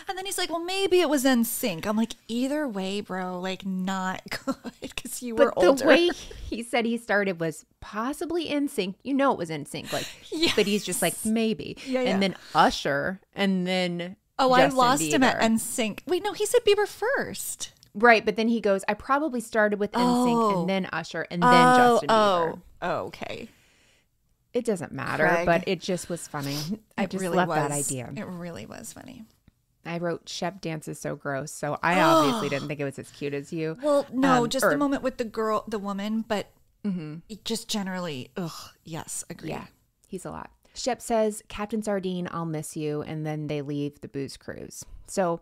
And then he's like, well, maybe it was NSYNC. I'm like, either way, bro, like not good because you were older. The way he said he started was possibly NSYNC. You know it was NSYNC. Like, yes. But he's just like, maybe. Yeah, and then Usher and then Justin I lost Bieber. Him at NSYNC. Wait, no, he said Bieber first. Right, but then he goes, I probably started with NSYNC and then Usher and then Justin Bieber. Oh, okay. It doesn't matter, Craig. But it just was funny. I just really love was. that idea. It really was funny. I wrote Shep dances so gross, so I obviously didn't think it was as cute as you. Well, no, just the moment with the woman, but just generally, yes, agreed. Yeah, he's a lot. Shep says, Captain Sardine, I'll miss you, and then they leave the booze cruise. So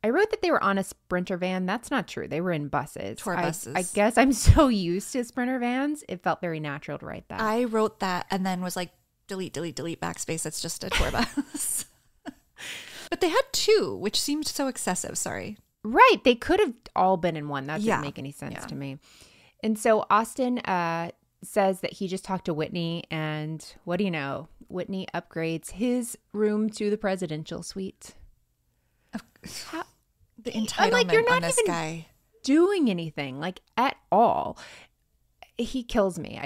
I wrote that they were on a Sprinter van. That's not true. They were in buses. Tour buses. I guess I'm so used to Sprinter vans. It felt very natural to write that. I wrote that and then was like, delete, backspace. It's just a tour bus. But they had two, which seemed so excessive. Sorry. Right. They could have all been in one. That didn't make any sense to me. And so Austin says that he just talked to Whitney, and what do you know? Whitney upgrades his room to the presidential suite. The entitlement I'm like, you're not on this even guy doing anything, like, at all. He kills me.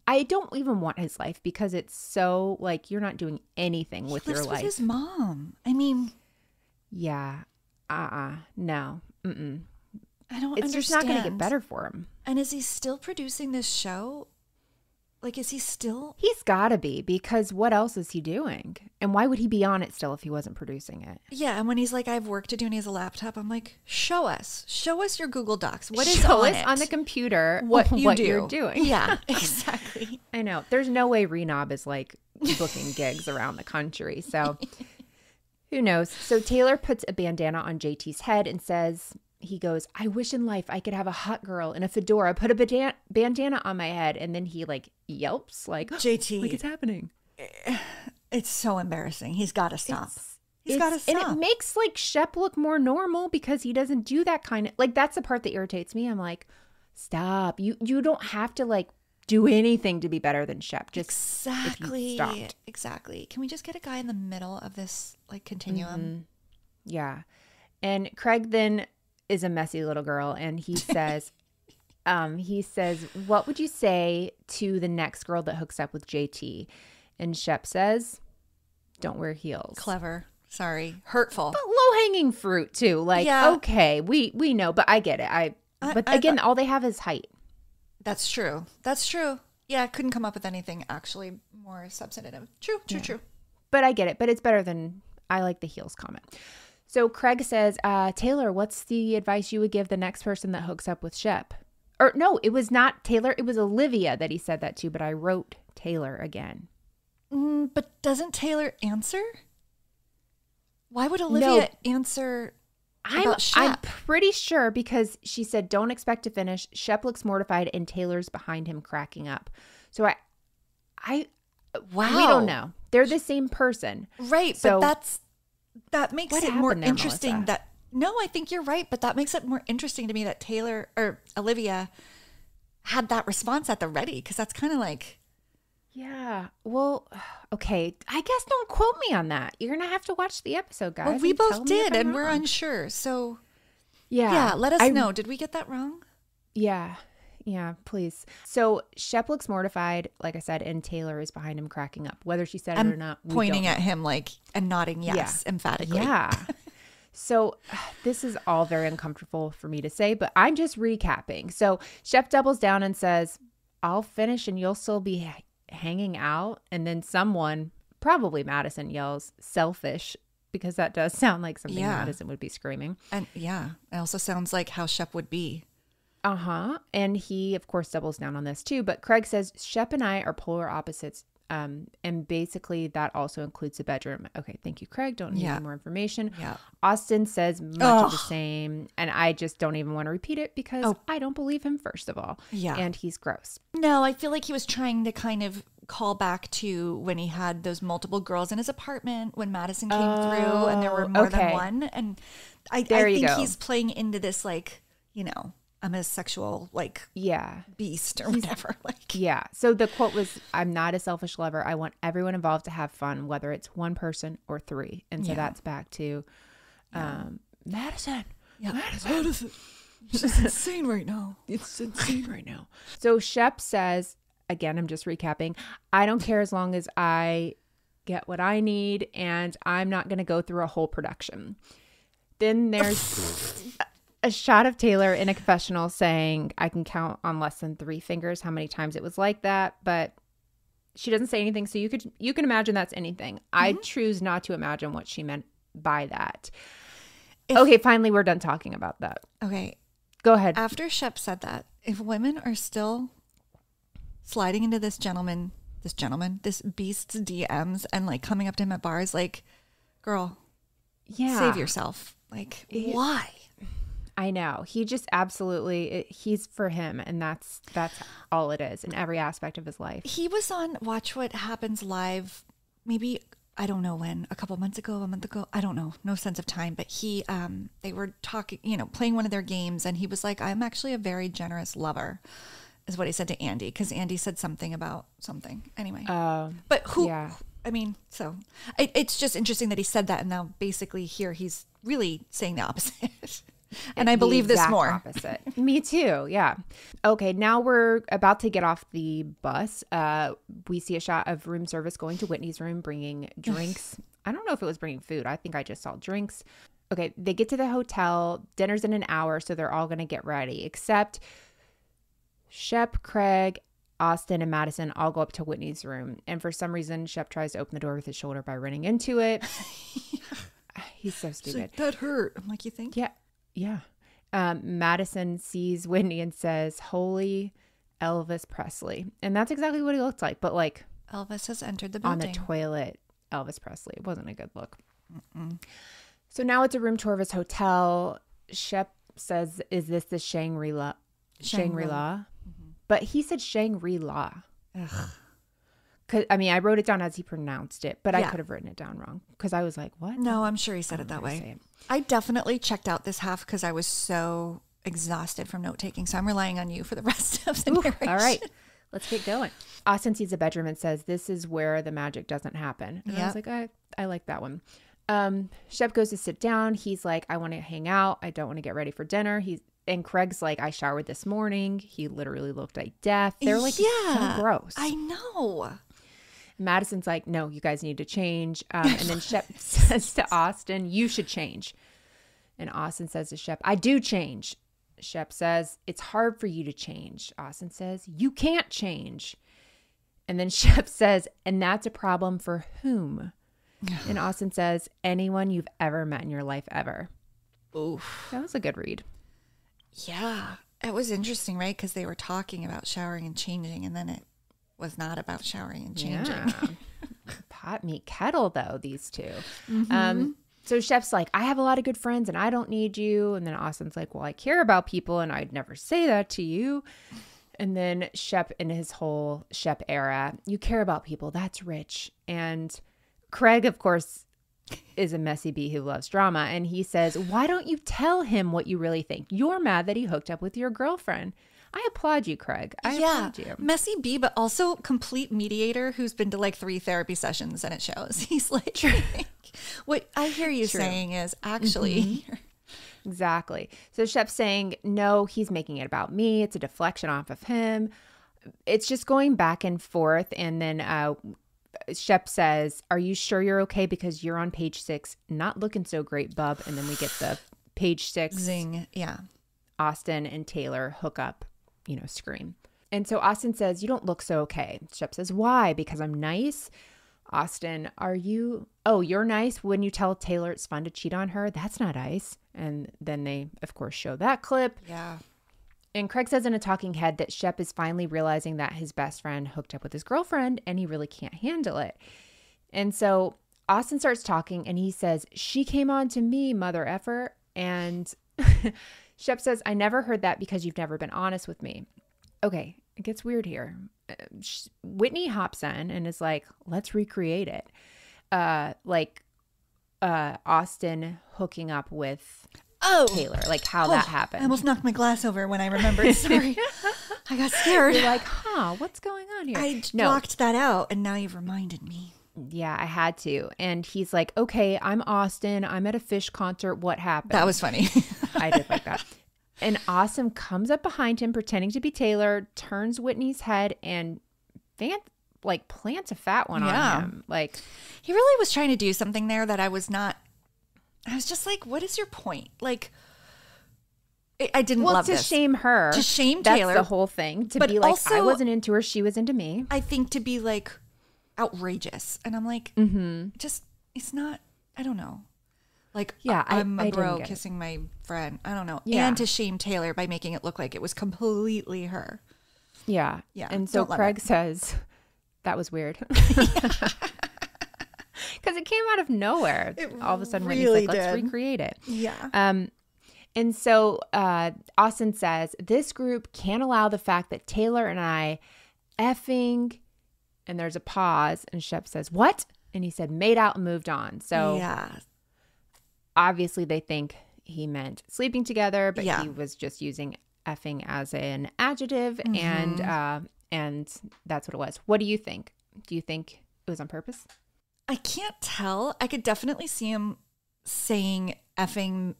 I don't even want his life because it's so, like, you're not doing anything with your life. He lives with his mom. I mean. Yeah. No. Mm-mm. I don't understand. It's just not going to get better for him. And is he still producing this show? Like, is he still? He's got to be, because what else is he doing? And why would he be on it still if he wasn't producing it? Yeah, and when he's like, I have work to do and he has a laptop, I'm like, show us your Google Docs. What is show on us it? On the computer what you're doing. Yeah, exactly. I know. There's no way Renob is like booking gigs around the country. So who knows? So Taylor puts a bandana on JT's head and says, he goes, I wish in life I could have a hot girl in a fedora, put a bandana on my head. And then he like yelps like, JT, like it's happening. It's so embarrassing. He's got to stop. He's got to stop. And it makes like Shep look more normal because he doesn't do that kind of, like, that's the part that irritates me. I'm like, stop. You don't have to like do anything to be better than Shep. Just exactly. Exactly. Can we just get a guy in the middle of this like continuum? Mm-hmm. Yeah. And Craig then is a messy little girl, and he says, what would you say to the next girl that hooks up with JT? And Shep says, don't wear heels. Clever. Sorry. Hurtful. But low-hanging fruit, too. Like, okay, we know, but I get it. But again, all they have is height. That's true. Yeah, I couldn't come up with anything actually more substantive. True. But I get it. But it's better than, I like the heels comment. So Craig says, Taylor, what's the advice you would give the next person that hooks up with Shep? Or no, it was not Taylor. It was Olivia that he said that to, but I wrote Taylor again. But doesn't Taylor answer? Why would Olivia answer about Shep? I'm pretty sure because she said, don't expect to finish. Shep looks mortified and Taylor's behind him cracking up. So wow. We don't know. They're the same person. Right, so, but that makes it more interesting Melissa? I think you're right, but that makes it more interesting to me that Taylor or Olivia had that response at the ready, because that's kind of like, yeah, well, okay, I guess don't quote me on that. You're gonna have to watch the episode, guys. Well, we both did, and we're unsure, so yeah, let us know. Did we get that wrong? Yeah, please. So Shep looks mortified, like I said, and Taylor is behind him cracking up. Whether she said it or not, pointing at him like and nodding yes emphatically. Yeah. So this is all very uncomfortable for me to say, but I'm just recapping. So Shep doubles down and says, I'll finish and you'll still be hanging out. And then someone, probably Madison, yells, selfish, because that does sound like something Madison would be screaming. And it also sounds like how Shep would be. And he, of course, doubles down on this too. But Craig says, Shep and I are polar opposites. And basically that also includes the bedroom. Okay, thank you, Craig. Don't need any more information. Yeah. Austin says much of the same. And I just don't even want to repeat it because I don't believe him, first of all. Yeah. And he's gross. No, I feel like he was trying to kind of call back to when he had those multiple girls in his apartment when Madison came through and there were more than one. And I think he's playing into this, like, I'm a sexual beast or whatever. So the quote was, I'm not a selfish lover. I want everyone involved to have fun, whether it's one person or three. And so that's back to Madison. Yeah. Madison. It's just insane right now. It's insane right now. So Shep says, again, I'm just recapping, I don't care as long as I get what I need and I'm not going to go through a whole production. Then there's... a shot of Taylor in a confessional saying, I can count on less than 3 fingers how many times it was like that, but she doesn't say anything, so you can imagine that's anything. I choose not to imagine what she meant by that. Okay, finally we're done talking about that. Okay. Go ahead. After Shep said that, if women are still sliding into this beast's DMs and like coming up to him at bars, like, girl, save yourself. Like, why? I know. He just absolutely, he's for him. And that's all it is in every aspect of his life. He was on Watch What Happens Live, maybe, I don't know when, a couple months ago, a month ago, I don't know, no sense of time. But they were talking, playing one of their games. And he was like, I'm actually a very generous lover, is what he said to Andy. Because Andy said something about something. Anyway. But who, I mean, so it's just interesting that he said that. And now basically here he's really saying the opposite. And I believe this more. Opposite. Me too. Yeah. Okay. Now we're about to get off the bus. We see a shot of room service going to Whitney's room, bringing drinks. I don't know if it was bringing food. I think I just saw drinks. Okay. They get to the hotel. Dinner's in an hour, so they're all going to get ready. Except Shep, Craig, Austin, and Madison all go up to Whitney's room. And for some reason, Shep tries to open the door with his shoulder by running into it. He's so stupid. Like, that hurt. I'm like, you think? Yeah. Yeah. Madison sees Whitney and says, "Holy Elvis Presley." And that's exactly what he looked like. But like Elvis has entered the building. On the toilet, Elvis Presley. It wasn't a good look. So now it's a room tour of his hotel. Shep says, "Is this the Shangri-La?" Shangri-La. But he said Shangri-La. I mean, I wrote it down as he pronounced it, but I could have written it down wrong because I was like, what? No, I'm sure he said it that way. I definitely checked out this half because I was so exhausted from note taking. So I'm relying on you for the rest of the narration. All right, let's get going. Austin sees a bedroom and says, "This is where the magic doesn't happen." And I was like, I like that one. Shep goes to sit down. He's like, "I want to hang out. I don't want to get ready for dinner." And Craig's like, "I showered this morning." He literally looked like death. They're like, so gross. I know. Madison's like, "No, you guys need to change." And then Shep says to Austin, "You should change." And Austin says to Shep, "I do change." Shep says, "It's hard for you to change." Austin says, "You can't change." And then Shep says, "And that's a problem for whom?" And Austin says, "Anyone you've ever met in your life ever." Oof. That was a good read. Yeah. It was interesting, right? Because they were talking about showering and changing, and then it was not about showering and changing. Yeah. Pot meet kettle, though, these two. So Shep's like, "I have a lot of good friends and I don't need you." And then Austin's like, "Well, I care about people and I'd never say that to you." And then Shep, in his whole Shep era, "You care about people. That's rich." And Craig, of course, is a messy bee who loves drama. And he says, "Why don't you tell him what you really think? You're mad that he hooked up with your girlfriend." I applaud you, Craig. I applaud you. Messy bee, but also complete mediator who's been to like 3 therapy sessions, and it shows. He's like, what I hear you saying is actually. Exactly. So Shep's saying, "No, he's making it about me. It's a deflection off of him." It's just going back and forth. And then Shep says, "Are you sure you're okay? Because you're on page 6. Not looking so great, bub." And then we get the page 6. Zing. Yeah. Austin and Taylor hook up, scream. And so Austin says, "You don't look so okay." Shep says, "Why? Because I'm nice?" Austin, you're nice when you tell Taylor it's fun to cheat on her? That's not nice. And then they, of course, show that clip. Yeah. And Craig says in a talking head that Shep is finally realizing that his best friend hooked up with his girlfriend and he really can't handle it. And so Austin starts talking and he says, "She came on to me, mother effer." And Shep says, "I never heard that because you've never been honest with me." Okay, it gets weird here. Whitney hops in and is like, "Let's recreate it." Austin hooking up with Taylor, like how that happened. I almost knocked my glass over when I remembered. Sorry. I got scared. You're like, what's going on here? I blocked that out and now you've reminded me. Yeah, I had to. And he's like, "Okay, I'm Austin. I'm at a Fish concert. What happened?" That was funny. I did like that. And Austin comes up behind him pretending to be Taylor, turns Whitney's head and plants a fat one on him. Like, he really was trying to do something there that I was just like, what is your point? Like, I didn't love this. To shame her. To shame Taylor. That's the whole thing. To be like, also, I wasn't into her, she was into me. I think to be like outrageous. And I'm like, just, it's not, I don't know. Like, yeah, I'm a bro kissing my friend. I don't know. Yeah. And to shame Taylor by making it look like it was completely her. Yeah. Yeah. And so Craig says, that was weird. Because it came out of nowhere. All of a sudden, really Whitney's like, let's recreate it. Yeah. And so Austin says, this group can't allow the fact that Taylor and I effing, and there's a pause, and Shep says, what? And he said, made out and moved on. So obviously they think he meant sleeping together, but he was just using effing as an adjective, and that's what it was. What do you think? Do you think it was on purpose? I can't tell. I could definitely see him saying effing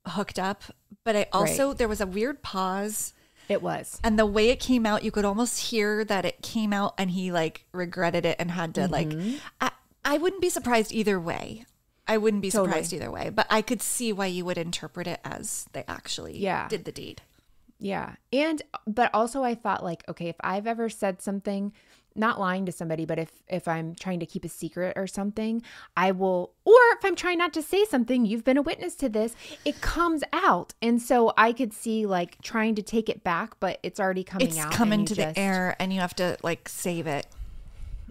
hooked up, but I also, there was a weird pause. It was. And the way it came out, you could almost hear that it came out and he like regretted it and had to like, I wouldn't be surprised either way. I wouldn't be surprised either way, but I could see why you would interpret it as they actually did the deed. Yeah. But also I thought like, okay, if I've ever said something, not lying to somebody, but if I'm trying to keep a secret or something, I will, or if I'm trying not to say something, you've been a witness to this, it comes out. And so I could see like trying to take it back, but it's already coming out. It's coming to the air and you have to like save it.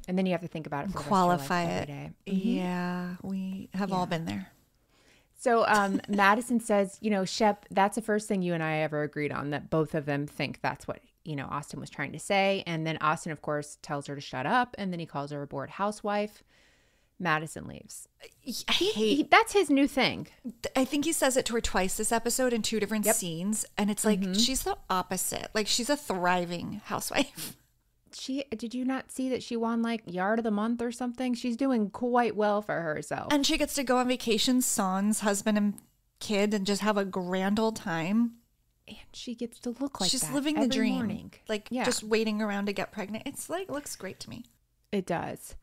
And then you have to think about it. Qualify it. Every day. Yeah. We have all been there. So Madison says, Shep, that's the first thing you and I ever agreed on, that both of them think that's what, Austin was trying to say. And then Austin, of course, tells her to shut up. And then he calls her a bored housewife. Madison leaves. That's his new thing. I think he says it to her twice this episode in two different scenes. And it's like, she's the opposite. Like, she's a thriving housewife. Did you not see that she won like Yard of the Month or something? She's doing quite well for herself. And she gets to go on vacation, sans husband and kid, and just have a grand old time. And she gets to look like she's that living the dream. Morning. Like just waiting around to get pregnant. It's like, looks great to me. It does.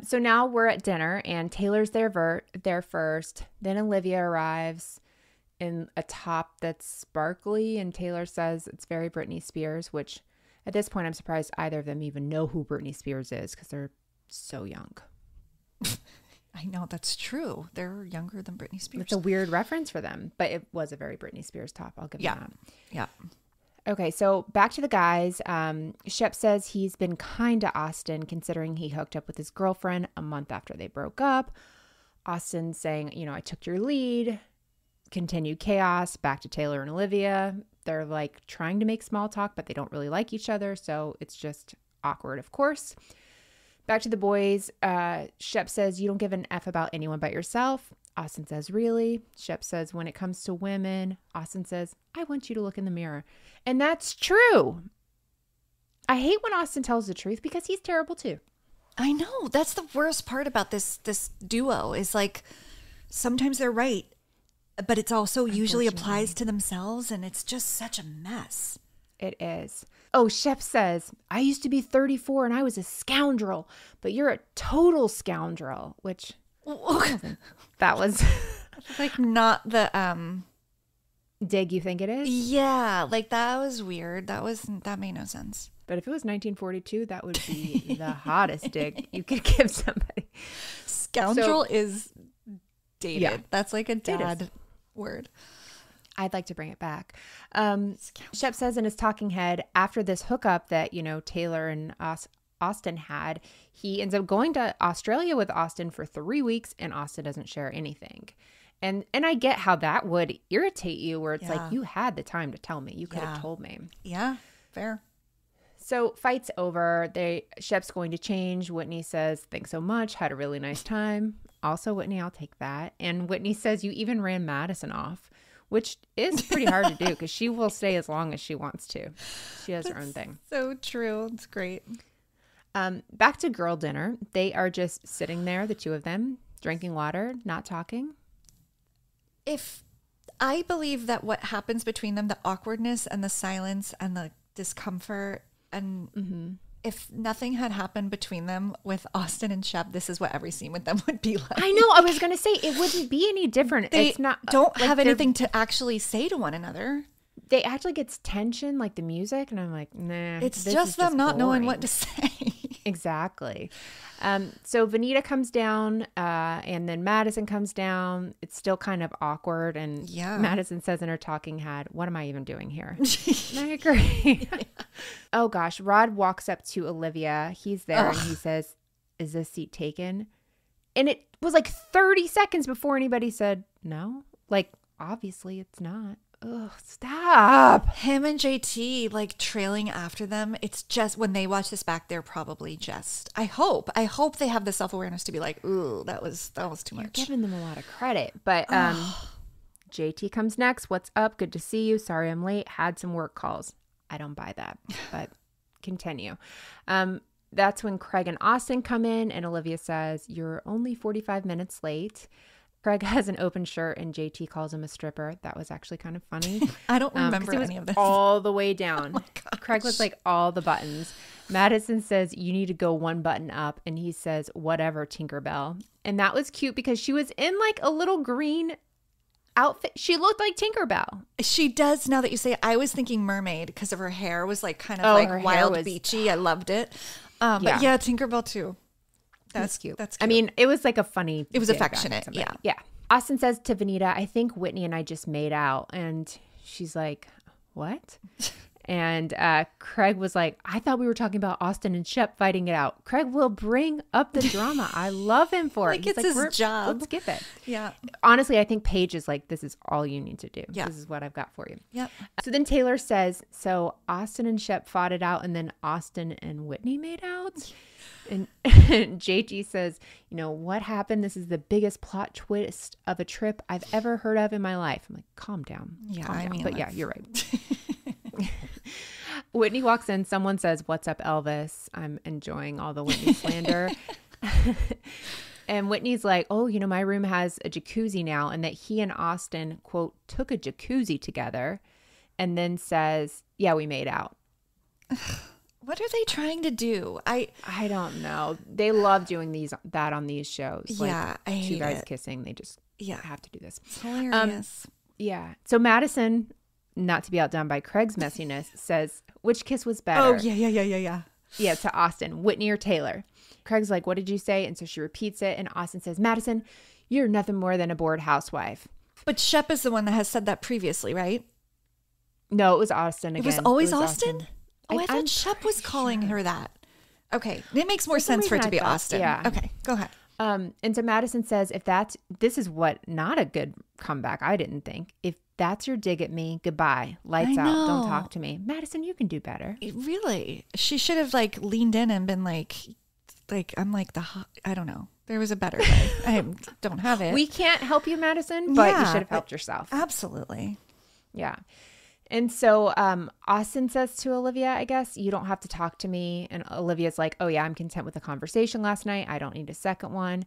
So now we're at dinner and Taylor's there first. Then Olivia arrives in a top that's sparkly. And Taylor says it's very Britney Spears, which at this point I'm surprised either of them even know who Britney Spears is because they're so young. I know, that's true. They're younger than Britney Spears. It's a weird reference for them, but it was a very Britney Spears top. I'll give them that. Yeah. Okay, so back to the guys. Shep says he's been kind to Austin considering he hooked up with his girlfriend a month after they broke up. Austin saying, I took your lead. Continued chaos. Back to Taylor and Olivia. They're like trying to make small talk, but they don't really like each other. So it's just awkward, of course. Back to the boys. Shep says, you don't give an F about anyone but yourself. Austin says, really? Shep says, when it comes to women. Austin says, I want you to look in the mirror. And that's true. I hate when Austin tells the truth because he's terrible too. I know. That's the worst part about this duo is like sometimes they're right, but it's also usually applies to themselves and it's just such a mess. It is. Oh, Shep says, I used to be 34 and I was a scoundrel, but you're a total scoundrel, which that was like not the dig you think it is. Yeah, like that was weird. That made no sense. But if it was 1942, that would be the hottest dig you could give somebody. Scoundrel is dated. Yeah, that's like a dad word. I'd like to bring it back. Shep says in his talking head, after this hookup that, Taylor and Austin had, he ends up going to Australia with Austin for 3 weeks and Austin doesn't share anything. And I get how that would irritate you where it's like, you had the time to tell me. You could have told me. Yeah, fair. So fight's over. Shep's going to change. Whitney says, thanks so much. Had a really nice time. Also, Whitney, I'll take that. And Whitney says, you even ran Madison off. Which is pretty hard to do because she will stay as long as she wants to. She has her own thing. So true. It's great. Back to girl dinner. They are just sitting there, the two of them, drinking water, not talking. If I believe that what happens between them, the awkwardness and the silence and the discomfort and if nothing had happened between them with Austin and Shep, this is what every scene with them would be like. I know. I was going to say it wouldn't be any different. They it's not don't have anything to actually say to one another. they act like it's tension, like the music, and I'm like, nah. It's just them not knowing what to say. Exactly. So Vanita comes down, and then Madison comes down. It's still kind of awkward, and Madison says in her talking head, "What am I even doing here?" And I agree. Oh gosh, Rod walks up to Olivia. He's there, and he says, "Is this seat taken?" And it was like 30 seconds before anybody said no. Like, obviously it's not. Ugh, stop. Him and JT like trailing after them. It's just when they watch this back, they're probably just, I hope they have the self-awareness to be like, ooh, that was too much. You're giving them a lot of credit. But JT comes next. What's up? Good to see you. Sorry I'm late. Had some work calls. I don't buy that, but continue. That's when Craig and Austin come in, and Olivia says, "You're only 45 minutes late." Craig has an open shirt, and JT calls him a stripper. That was actually kind of funny. I don't remember any of this. All the way down. Oh Craig was like all the buttons. Madison says, "You need to go one button up," and he says, "Whatever, Tinkerbell." And that was cute because she was in like a little green outfit. She looked like Tinkerbell. She does, now that you say it. I was thinking mermaid because of her hair was like kind of like wild beachy. I loved it. But yeah, Tinkerbell too. That's cute. That's cute. I mean, it was like a funny. It was affectionate. Yeah. Yeah. Austin says to Vanita, "I think Whitney and I just made out." And she's like, "What?" And Craig was like, "I thought we were talking about Austin and Shep fighting it out." Craig will bring up the drama. I love him for it. Like, it's his job. Let's give it. Yeah. Honestly, I think Paige is like, "This is all you need to do. Yeah. This is what I've got for you." Yep. So then Taylor says, "So Austin and Shep fought it out, and then Austin and Whitney made out?" And JT says, "You know what happened? This is the biggest plot twist of a trip I've ever heard of in my life." I'm like, calm down. Yeah, calm down. mean, but yeah, you're right. Whitney walks in. Someone says, "What's up, Elvis?" I'm enjoying all the Whitney slander. And Whitney's like, "Oh, you know, my room has a jacuzzi now," and that he and Austin, quote, took a jacuzzi together, and then says, "Yeah, we made out." What are they trying to do? I don't know. They love doing that on these shows. Yeah, like, I hate two guys it. Kissing. They just have to do this. It's hilarious. Yeah. So Madison, not to be outdone by Craig's messiness, says, "Which kiss was better?" Oh, yeah. Yeah, to Austin, "Whitney or Taylor?" Craig's like, "What did you say?" And so she repeats it. And Austin says, "Madison, you're nothing more than a bored housewife." But Shep is the one that has said that previously, right? No, it was Austin again. It was always Austin? Oh, I thought Shep was calling her that. Okay. It makes more sense for it to be Austin. Yeah. Okay, go ahead. And so Madison says, this is what, not a good comeback, I didn't think. "If that's your dig at me, goodbye. Lights out. Don't talk to me." Madison, you can do better. Really? She should have like leaned in and been like I'm like I don't know. There was a better way. I don't have it. We can't help you, Madison, but you should have helped yourself. Absolutely. Yeah. And so Austin says to Olivia, I guess, "You don't have to talk to me." And Olivia's like, "Oh yeah, I'm content with the conversation last night. I don't need a second one."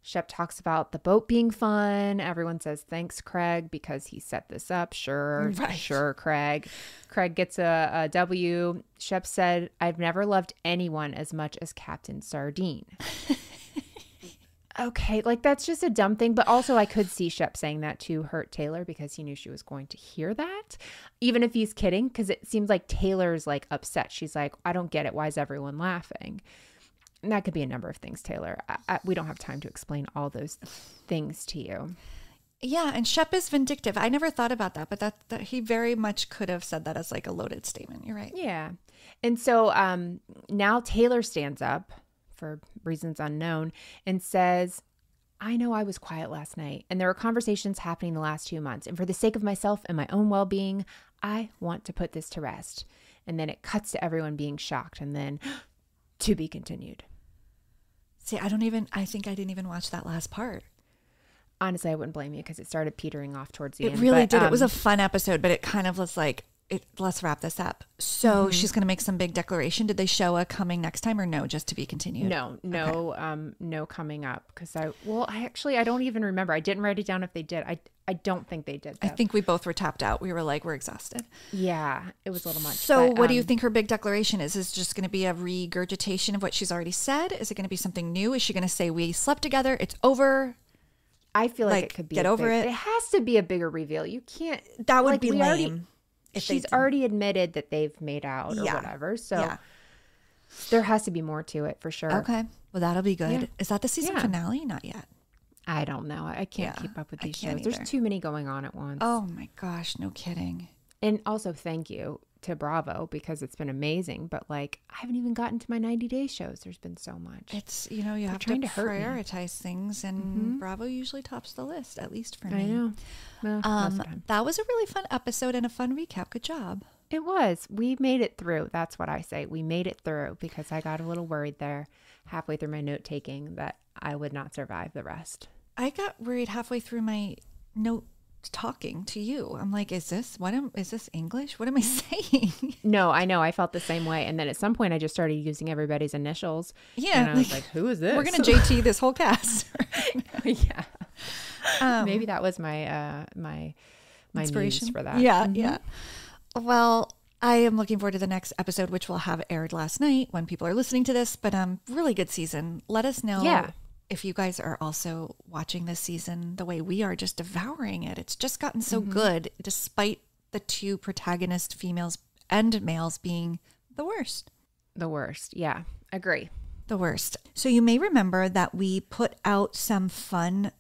Shep talks about the boat being fun. Everyone says, "Thanks, Craig, because he set this up." Sure, right. Sure, Craig. Craig gets a W. Shep said, "I've never loved anyone as much as Captain Sardine." Okay, like that's just a dumb thing. But also I could see Shep saying that to hurt Taylor because he knew she was going to hear that. Even if he's kidding, because it seems like Taylor's like upset. She's like, "I don't get it. Why is everyone laughing?" And that could be a number of things, Taylor. We don't have time to explain all those things to you. Yeah, and Shep is vindictive. I never thought about that, but that he very much could have said that as like a loaded statement. You're right. Yeah. And so now Taylor stands up for reasons unknown and says, "I know I was quiet last night, and there are conversations happening the last 2 months. And for the sake of myself and my own well-being, I want to put this to rest." And then it cuts to everyone being shocked, and then to be continued. See, I think I didn't even watch that last part. Honestly, I wouldn't blame you because it started petering off towards the end. It really did. It was a fun episode, but it kind of was like, let's wrap this up. So she's going to make some big declaration. Did they show a coming next time or no, just to be continued? No, no coming up. Because I don't even remember. I didn't write it down if they did. I don't think they did, though. I think we both were tapped out. We were like, we're exhausted. Yeah, it was a little much. So what do you think her big declaration is? Is it just going to be a regurgitation of what she's already said? Is it going to be something new? Is she going to say, "We slept together, it's over"? I feel like it could be get over it. It has to be a bigger reveal. You can't. That would be lame. she's already admitted that they've made out or whatever. So there has to be more to it for sure. Okay. Well, that'll be good. Yeah. Is that the season finale? Not yet. I don't know. I can't keep up with these shows. Either. There's too many going on at once. Oh my gosh. No kidding. And also thank you to Bravo because it's been amazing. But like, I haven't even gotten to my 90-day shows. There's been so much. It's, you have to prioritize things, and Bravo usually tops the list, at least for me. I know. Well, that was a really fun episode and a fun recap. Good job. It was. We made it through. That's what I say. We made it through because I got a little worried there halfway through my note taking that I would not survive the rest. I got worried halfway through my note talking to you. I'm like, is this English? What am I saying? No, I know. I felt the same way. And then at some point I just started using everybody's initials. Yeah. And I was like, who is this? We're going to JT this whole cast. Yeah. Maybe that was my my inspiration for that. Yeah. Yeah. Well, I am looking forward to the next episode, which will have aired last night when people are listening to this, but really good season. Let us know if you guys are also watching this season the way we are, just devouring it. It's just gotten so good, despite the two protagonist females and males being the worst. The worst. Yeah, agree. The worst. So you may remember that we put out some fun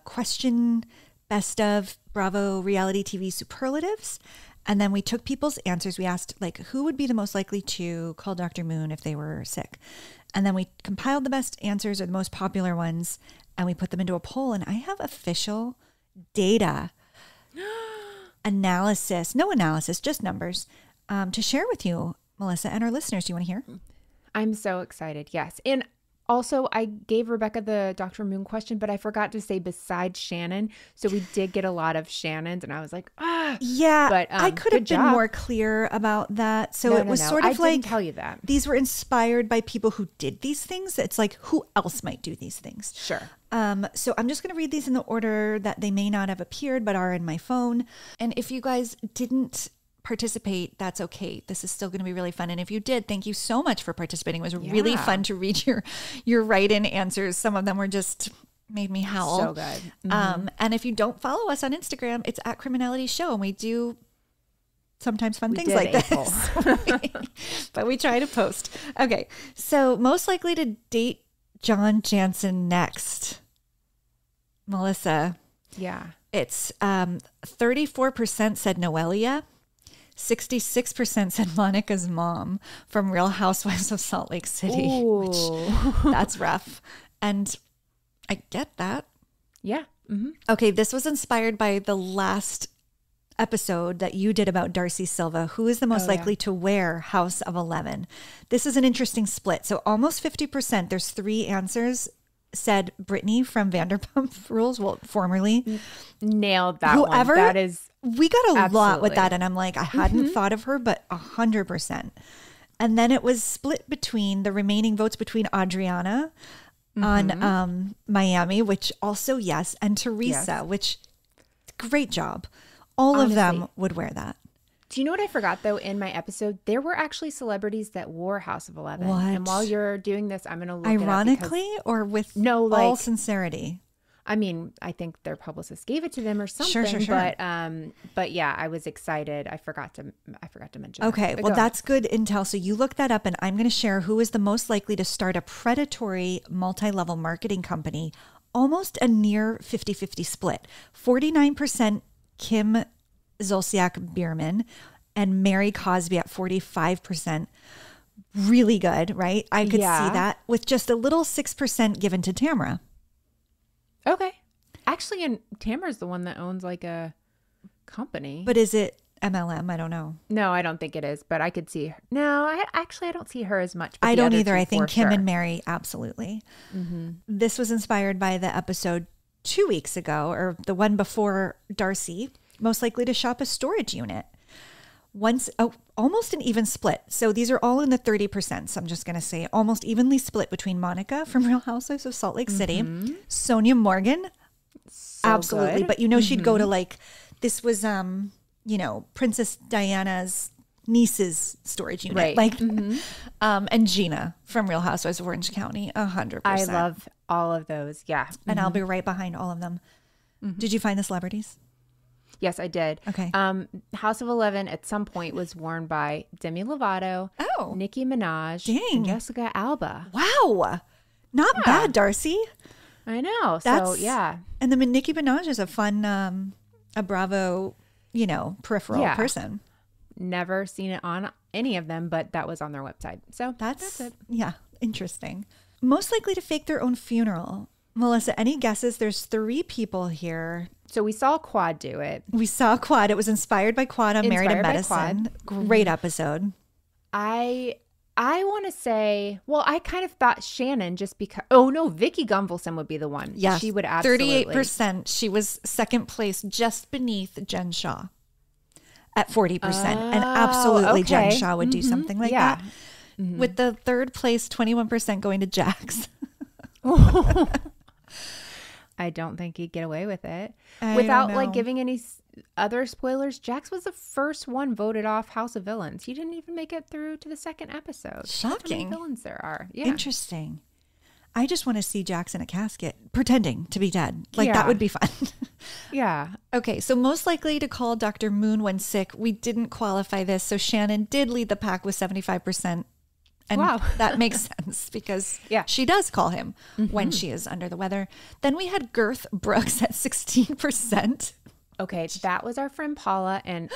question best of Bravo reality TV superlatives. And then we took people's answers. We asked, like, who would be the most likely to call Dr. Moon if they were sick? And then we compiled the best answers or the most popular ones, and we put them into a poll. And I have official data analysis, no analysis, just numbers, to share with you, Melissa, and our listeners. Do you want to hear? I'm so excited. Yes. And also, I gave Rebekah the Dr. Moon question, but I forgot to say besides Shannon. So we did get a lot of Shannons, and I was like, yeah, but I could have been more clear about that. So it was sort of like, I didn't tell you that. These were inspired by people who did these things. It's like, who else might do these things? Sure. So I'm just going to read these in the order that they may not have appeared, but are in my phone. And if you guys didn't participate, that's okay. This is still going to be really fun. And if you did, thank you so much for participating. It was really fun to read your write-in answers. Some of them were just made me howl. So good. And if you don't follow us on Instagram, it's at criminalityshow, and we do sometimes fun things like this. But we try to post. Okay. So most likely to date John Jansen next. Melissa. Yeah. It's 34% said Noelia. 66% said Monica's mom from Real Housewives of Salt Lake City, which that's rough. And I get that. Yeah. Okay, this was inspired by the last episode that you did about Darcy Silva, who is the most likely to wear House of 11. This is an interesting split. So almost 50%, there's 3 answers, said Brittany from Vanderpump Rules, well, formerly. Nailed that one. That is... We got a lot with that, and I'm like, I hadn't thought of her, but 100%. And then it was split between the remaining votes between Adriana on Miami, which also yes, and Teresa, which great job. All of them would wear that. Do you know what I forgot though? In my episode, there were actually celebrities that wore House of 11. What? And while you're doing this, I'm going to look ironically it up or with all sincerity. I mean, I think their publicist gave it to them or something. Sure. But yeah, I was excited. I forgot to mention. Okay, well, that's good intel. So you look that up, and I'm going to share who is the most likely to start a predatory multi-level marketing company. Almost a near 50-50 split. 49% Kim Zolciak Bierman and Mary Cosby at 45%. Really good, right? I could see that with just a little 6% given to Tamara. Okay. Actually, and Tamara's the one that owns like a company. But is it MLM? I don't know. No, I don't think it is, but I could see her. No, I don't see her as much. I don't either. I think Kim and Mary, absolutely. This was inspired by the episode 2 weeks ago, or the one before Darcy, most likely to shop a storage unit. Almost an even split. So these are all in the 30%. So I'm just going to say almost evenly split between Monica from Real Housewives of Salt Lake City, Sonia Morgan, absolutely. Good. But she'd go to like, this was, Princess Diana's niece's storage unit, right. like, and Gina from Real Housewives of Orange County, 100%. I love all of those. Yeah. And I'll be right behind all of them. Did you find the celebrities? Yes, I did. Okay. House of 11 at some point was worn by Demi Lovato, Nicki Minaj, and Jessica Alba. Wow. Not bad, Darcy. I know. So, yeah. And then Nicki Minaj is a fun, a Bravo, peripheral person. Never seen it on any of them, but that was on their website. So that's it. Yeah. Interesting. Most likely to fake their own funeral. Melissa, any guesses? There's 3 people here. So we saw Quad do it. We saw Quad. It was inspired by Quad on Married to Madison. Great episode. I want to say, well, I kind of thought Shannon just because. Oh no, Vicky Gunvalson would be the one. Yes, she would absolutely. 38%. She was second place, just beneath Jen Shaw at 40%, and absolutely Jen Shaw would do something like that. Mm-hmm. With the third place, 21% going to Jax. I don't think he'd get away with it without giving any other spoilers. Jax was the first one voted off House of Villains. He didn't even make it through to the second episode. Shocking. How many villains there are. Yeah. Interesting. I just want to see Jax in a casket pretending to be dead. That would be fun. Yeah. Okay. So most likely to call Dr. Moon when sick. We didn't qualify this. So Shannon did lead the pack with 75%. And that makes sense because she does call him when she is under the weather. Then we had Girth Brooks at 16%. Okay, that was our friend Paula. And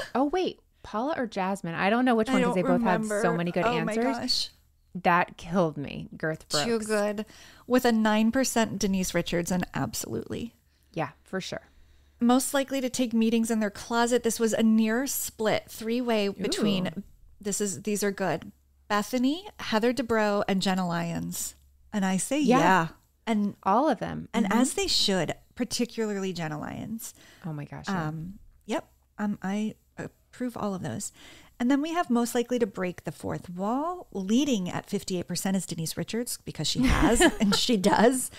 Paula or Jasmine? I don't know which one because they both had so many good answers. Oh my gosh. That killed me. Girth Brooks. Too good. With a 9% Denise Richardson, absolutely. Yeah, for sure. Most likely to take meetings in their closet. This was a near split 3-way between, these are good. Bethany, Heather Dubrow, and Jenna Lyons. And I say yeah. And all of them. And as they should, particularly Jenna Lyons. Oh my gosh. Yep. I approve all of those. And then we have most likely to break the fourth wall. Leading at 58% is Denise Richards because she has and she does.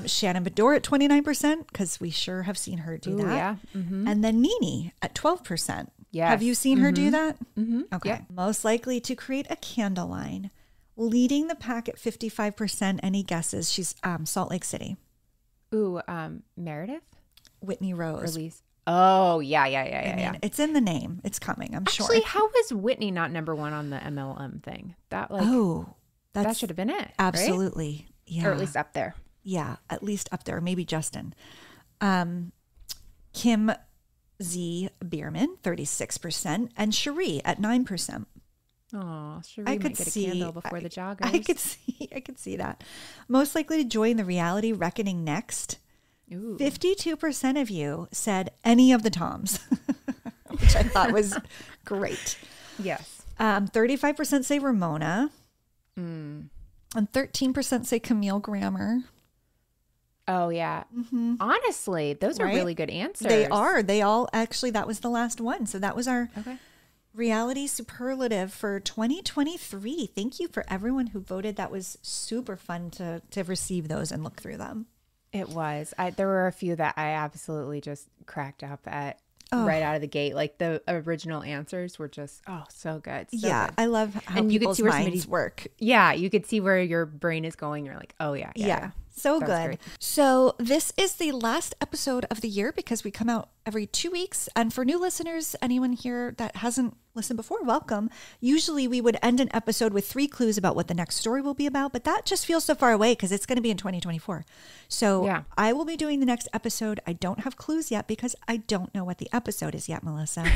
Shannon Bedore at 29% because we sure have seen her do that. Yeah. Mm-hmm. And then Nene at 12%. Yes. Have you seen her do that? Mm-hmm. Okay. Yeah. Most likely to create a candle line. Leading the pack at 55%. Any guesses? She's Salt Lake City. Ooh, Meredith? Whitney Rose. Release. Oh, yeah. I mean, it's in the name. It's coming, I'm sure. Actually, how was Whitney not number 1 on the MLM thing? That that should have been it. Absolutely. Right? Yeah. Or at least up there. Yeah, at least up there. Maybe Justin. Kim Z. Bierman, 36%, and Cherie at 9%. Oh, Cherie might get a candle before the joggers. I could see that. Most likely to join the reality reckoning next. Ooh. 52% of you said any of the Toms, which I thought was great. Yes. 35% say Ramona. And 13% say Camille Grammer. Oh, yeah. Mm-hmm. Honestly, those are really good answers. They are. They all actually, that was the last one. So that was our reality superlative for 2023. Thank you for everyone who voted. That was super fun to receive those and look through them. It was. There were a few that I absolutely just cracked up at right out of the gate. Like the original answers were just, so good. So good. I love how people's minds work. Yeah, you could see where your brain is going. You're like, oh, yeah. So good. Great. So this is the last episode of the year because we come out every 2 weeks. And for new listeners, anyone here that hasn't listened before, welcome. Usually we would end an episode with 3 clues about what the next story will be about, but that just feels so far away because it's going to be in 2024. So I will be doing the next episode. I don't have clues yet because I don't know what the episode is yet, Melissa.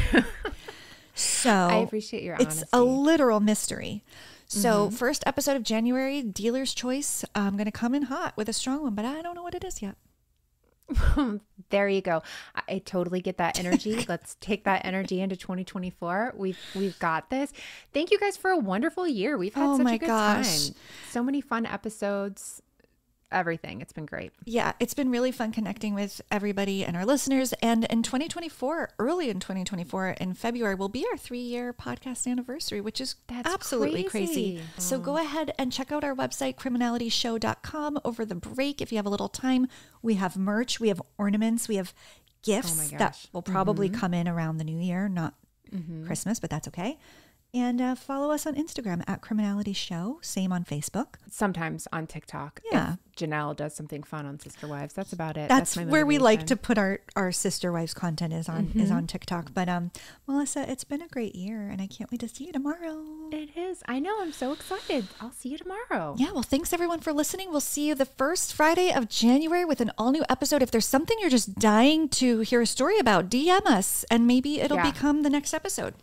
So I appreciate your honesty. It's a literal mystery. So first episode of January, Dealer's Choice. I'm going to come in hot with a strong one, but I don't know what it is yet. There you go. I totally get that energy. Let's take that energy into 2024. We've got this. Thank you guys for a wonderful year. We've had such a good time. So many fun episodes. Everything. It's been great. Yeah, it's been really fun connecting with everybody and our listeners. And in 2024, early in 2024, in February, will be our 3-year podcast anniversary, which is absolutely crazy. So go ahead and check out our website, criminalityshow.com, over the break. If you have a little time, we have merch, we have ornaments, we have gifts that will probably come in around the new year, not Christmas, but that's okay. And follow us on Instagram at criminalityshow. Same on Facebook. Sometimes on TikTok. Yeah. If Janelle does something fun on Sister Wives. That's about it. That's my where we like motivation. to put our Sister Wives content is on TikTok. But Melissa, it's been a great year, and I can't wait to see you tomorrow. It is. I know. I'm so excited. I'll see you tomorrow. Yeah, well, thanks everyone for listening. We'll see you the first Friday of January with an all-new episode. If there's something you're just dying to hear a story about, DM us, and maybe it'll become the next episode.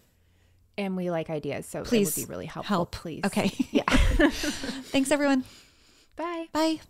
And we like ideas, so Please it would be really helpful. Please. Okay. Yeah. Thanks, everyone. Bye. Bye.